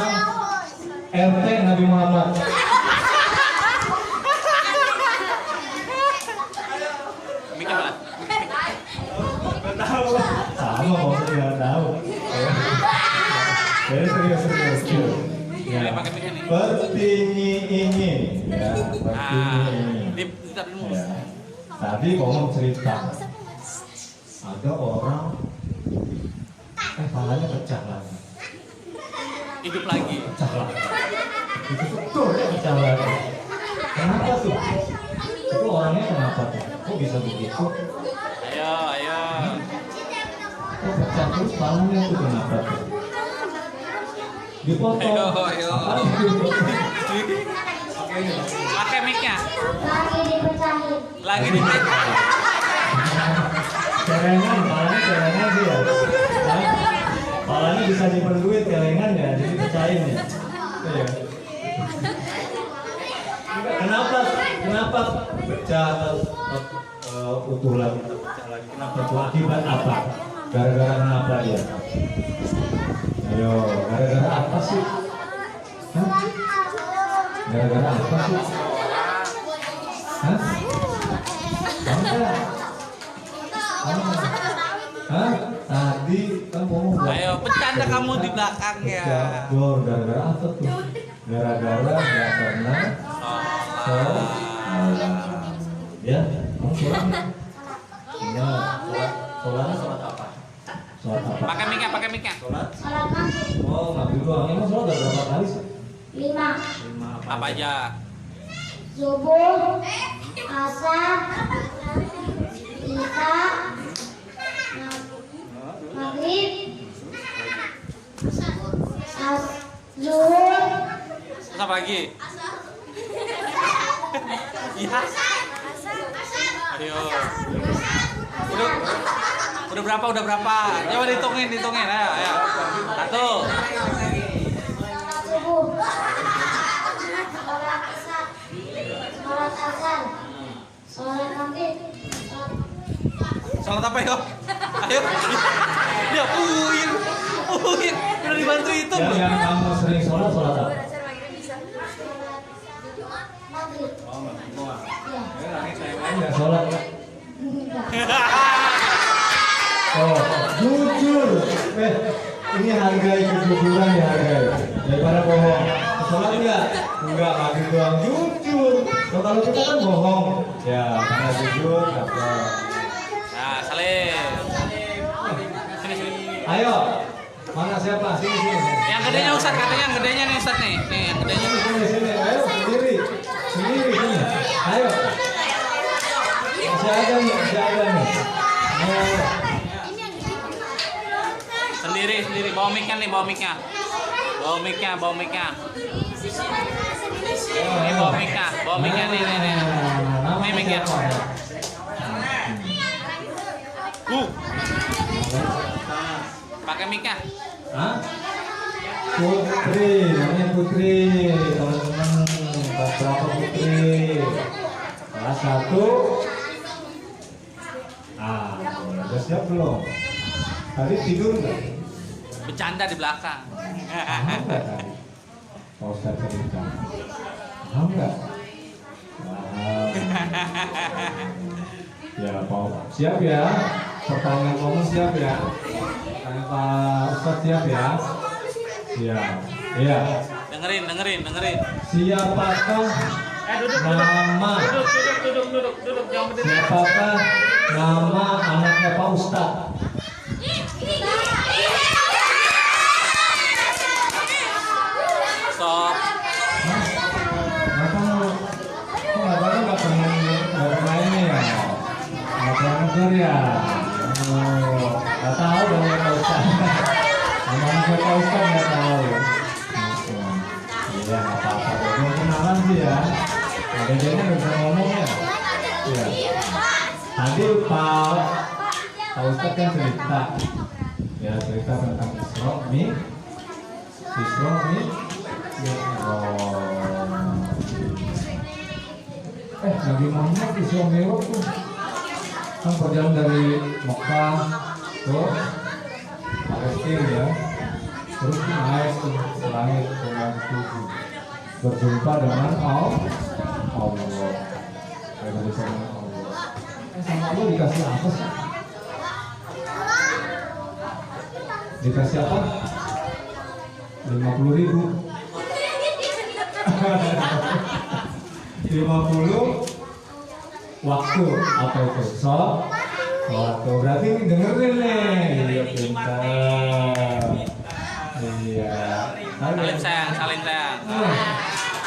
RT Nabi Muhammad? Mika mana? Sama maksudnya nggak tahu. Jadi serius. Ya. Pakai mic nih. Pertinyi-inyi. Ya, pertinyi-inyi. Ditaruh dulu. Ya. Tadi ngomong cerita. Ada orang palanya pecah lagi. Hidup lagi. Pecah lagi. Itu betul ya pecah lagi. Kenapa tuh? Itu orangnya kenapa tuh? Kok bisa begitu? Ayo. Kok pecah terus palanya tuh kenapa tuh? Dipotong. Ayo. Apaan dipotong? Pakai mic-nya. Lagi dipecahin. Lagi di mic. Celengan, palanya celengan sih ya. Hah? Palanya bisa nyimpen duit celengan ya, jadi pecahin ya. Itu ya. Kenapa pecah utuh lagi, pecah lagi? Kenapa tuh? Akibat apa? Gara-gara kenapa dia? Ayo, gara-gara apa sih? Hah? Gara-gara apa sih? Hah? Hah? Tadi kan ngomong Ayo, bercanda kamu di belakang ya. Gara-gara apa tuh? Gara-gara nggak pernah sholat. Ya, kamu sholat nggak? Iya, sholat apa? Sholat apa? Pakai mic-nya. Sholat? Sholat maghrib. Oh, maghrib doang. Emang sholat udah berapa kali sih? 5. 5 Apa aja? Subuh. Asar. Isya. Maghrib. Zuhur. Terus apa lagi? Iya. Ayo. Udah berapa? Coba dihitungin. Ayo. 1. Subuh. Sholat asar. Sholat asar. Sholat maghrib. Sholat apa yuk? Ayo. Dia puin. Udah dibantu itu. Yang kamu sering sholat apa? Maghrib. Oh, maghrib doang. Ya. Nggak sholat nggak? Enggak. Oh, jujur. Ini hargai kejujuran ya, hargai. Daripada bohong. Sholat enggak? Enggak, maghrib doang. Jujur. Kalau kita kan bohong. Ya, karena jujur, dapat. Nah, salim. Sini. Ayo, mana siapa? Sini. Yang gedenya Ustaz, katanya yang gedenya nih Ustaz nih. Nih, yang gedenya. Sini. Ayo, sendiri sini. Ayo. Masih ada nih. Ayo. Sendiri. Bawa mic-nya nih, bawa mic-nya. Ini bawa mic-nya nih. Ini mic-nya. Pakai mic-nya. Hah? Putri, namanya Putri, teman-teman. Berapa Putri? Kelas 1. Udah siap belum? Tadi tidur nggak? Bercanda di belakang. Paham nggak tadi? Pak Ustadz cerita. Paham nggak? Paham. Ya, Pak. Siap ya? Pertanyaan kamu siap ya? Tanya Pak Ustadz siap ya? Siap. Iya. dengerin. Siapakah nama Jangan berdiri. siapakah nama anaknya Pak Ustadz? Stop. Nggak tahu nggak pernah ini ya, nggak pernah ngejar ya. Nggak tahu dong ya Pak Ustadz. Namanya Pak Ustadz nggak tahu. Iya nggak apa-apa. Belum kenalan sih ya. Ada jadinya nggak bisa ngomong ya. Iya. Tadi Pak Ustadz kan cerita, ya cerita tentang Isra Mi. Nabi Muhammad Isra Mi'raj tuh kan perjalanan dari Mekah ke Palestina ya, terus naik ke langit ke langit tujuh, berjumpa dengan Allah. Dari sama Allah. Sama Allah dikasih apa sih? Dikasih apa? 50.000. 50 waktu apa itu? Waktu berarti dengerin nih. Iya pintar. Iya. Saling sayang.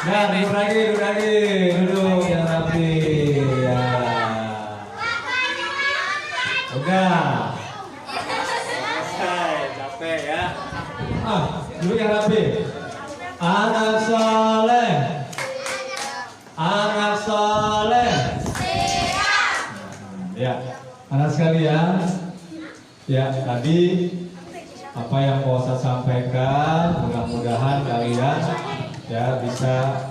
Nah, duduk lagi, duduk yang rapi. Ya. Udah. Capek ya. Duduk yang rapi. Anak soleh. Ya, anak sekalian. Ya, tadi apa yang Pak Ustadz sampaikan, mudah-mudahan kalian ya bisa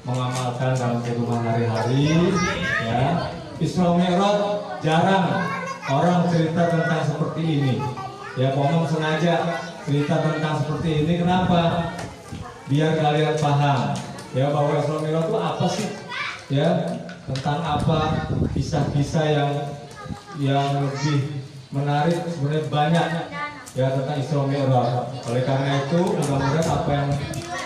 mengamalkan dalam kehidupan hari-hari. Ya, Isra Mi'raj jarang orang cerita tentang seperti ini. Ya, Pomong sengaja cerita tentang seperti ini. Kenapa? Biar kalian paham. Ya, bahwa Isra Mi'raj itu apa sih? Ya, tentang apa, kisah-kisah yang lebih menarik sebenarnya banyak ya tentang Isra Mi'raj. Oleh karena itu mudah-mudahan apa yang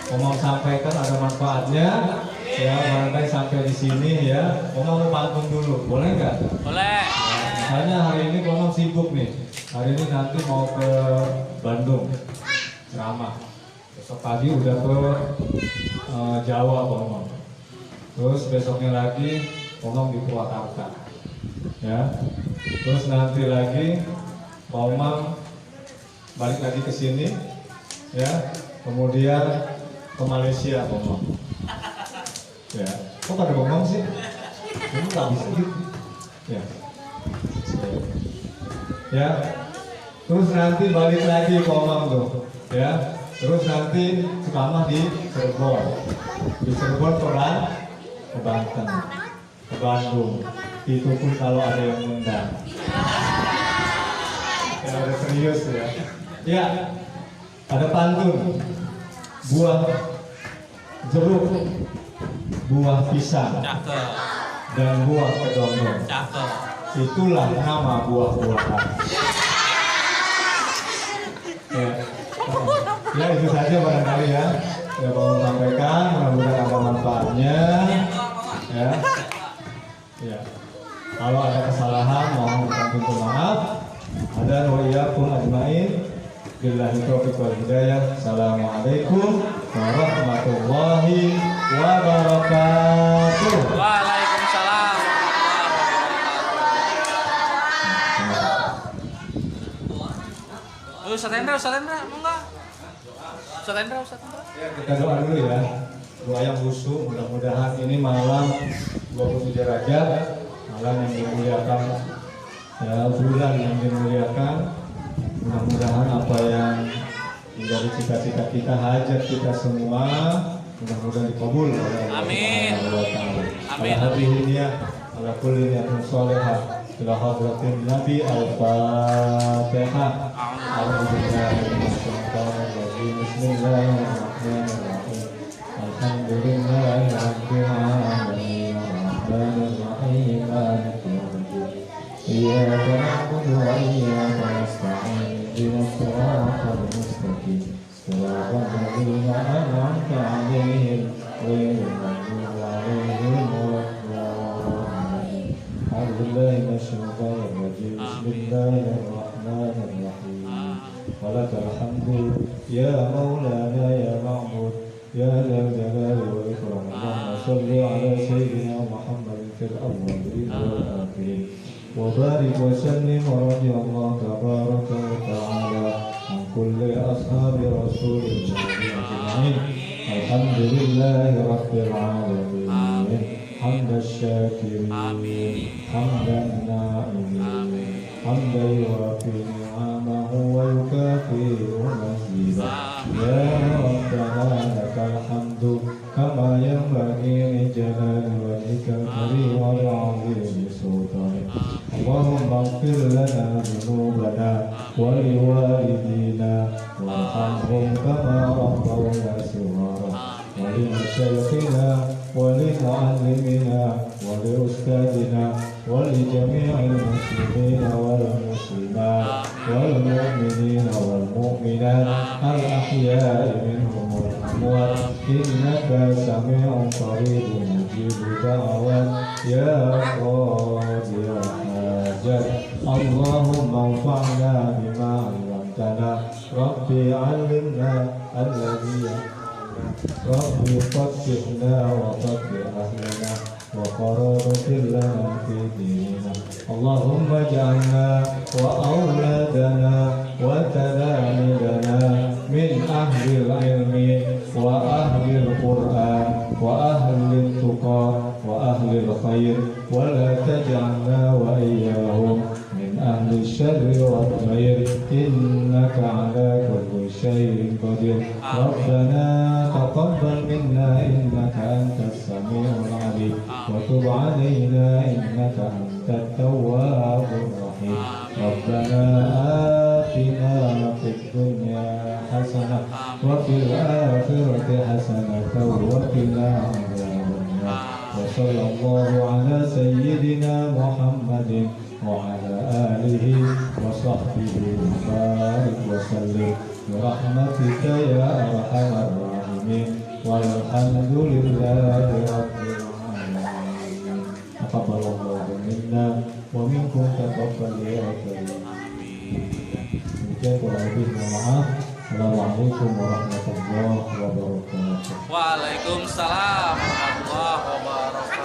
Omong sampaikan ada manfaatnya ya, barangkali sampai di sini ya. Omong mau pantun dulu, boleh nggak? Boleh. Nah, misalnya hari ini Omong sibuk nih, hari ini nanti mau ke Bandung ceramah, besok pagi udah ke Jawa Omong. Terus besoknya lagi Omong di Purwakarta, ya. Terus nanti lagi Omong balik lagi ke sini, ya. Kemudian ke Malaysia Omong, ya. Kok pada Omong sih? Ini nggak bisa gitu, ya. Ya. Terus nanti balik lagi ke Omong tuh, ya. Terus nanti ceramah di Cirebon, ke Banten, ke Bandung. Itu pun kalau ada yang undang. Ya ada serius ya. Ya, ada pantun. Buah jeruk, buah pisang, Cakep. dan buah kedondong. Cakep. Itulah nama buah-buahan. Ya. Ya itu saja barangkali ya. Ya mau sampaikan, mudah-mudahan ada manfaatnya. Ya. Ya. Kalau ada kesalahan mohon minta maaf. Ada wa iyyakum ajmain. Billahi taufiq wal hidayah. Assalamualaikum warahmatullahi wabarakatuh. Waalaikumsalam. Ustaz Hendra, mau nggak? Ustaz Hendra. Ya, kita doa dulu ya. Doa yang khusyuk, mudah-mudahan ini malam 27 derajat, malam yang dimuliakan, ya bulan yang dimuliakan. Mudah-mudahan apa yang menjadi cita-cita kita, hajat kita semua, mudah-mudahan dikabul oleh Allah Subhanahu wa Ta'ala. Amin. Ala hadhihi niyah, ala kulli niyatin shalihah, ila hadratin Nabi al-Fatihah. A'udzu billahi minasy syaithanir rajim. Bismillahirrahmanirrahim. Alhamdulillahi rabbil alamin. Arrahmanir rahim. Maliki yaumiddin. Iyyaka na'budu wa iyyaka nasta'in. Ihdinas siratal mustaqim. Shiratal ladzina an'amta يا مولانا يا معبود يا ذا الجلال والإكرام اللهم صل على سيدنا محمد في الأولين والآخرين وبارك وسلم ورضي الله تبارك وتعالى عن كل أصحاب رسول الله أجمعين الحمد لله رب العالمين حمد الشاكرين حمد النائمين حمدا يوافي نعمه ويكافئ مزيدا يا ربنا لك الحمد كما ينبغي لجلال وجهك الكريم والعظيم سلطانك اللهم اغفر لنا ذنوبنا ولوالدينا وارحمهم كما ربونا صغارا ولمشايخنا ولمعلمنا ولأستاذنا ولجميع المسلمين والمسلمات والمؤمنين والمؤمنات الأحياء منهم والأموات إنك سميع قريب مجيب دعوات يا قاضي الحاجات اللهم انفعنا بما علمتنا ربي علمنا الذي ربي فقهنا وفقه أهلنا وقرارة لنا في ديننا اللهم اجعلنا وأولادنا وتلاميذنا من أهل العلم وأهل القرآن وأهل التقى وأهل الخير ولا تجعلنا وإياهم من أهل الشر والخير إنك على كل شيء قدير ربنا تقبل منا إنك أنت السميع العليم وتب علينا إنك أنت التواب الرحيم ربنا آتنا في الدنيا حسنة وفي الآخرة حسنة وقنا عذاب النار وصلى الله على سيدنا محمد وعلى آله وصحبه وبارك وسلم برحمتك يا أرحم الراحمين والحمد لله رب العالمين تقبل الله منا ومنكم تقبل يا كريم. Demikian kurang lebih mohon maaf. Assalamualaikum warahmatullahi wabarakatuh. Waalaikumsalam warahmatullahi wabarakatuh.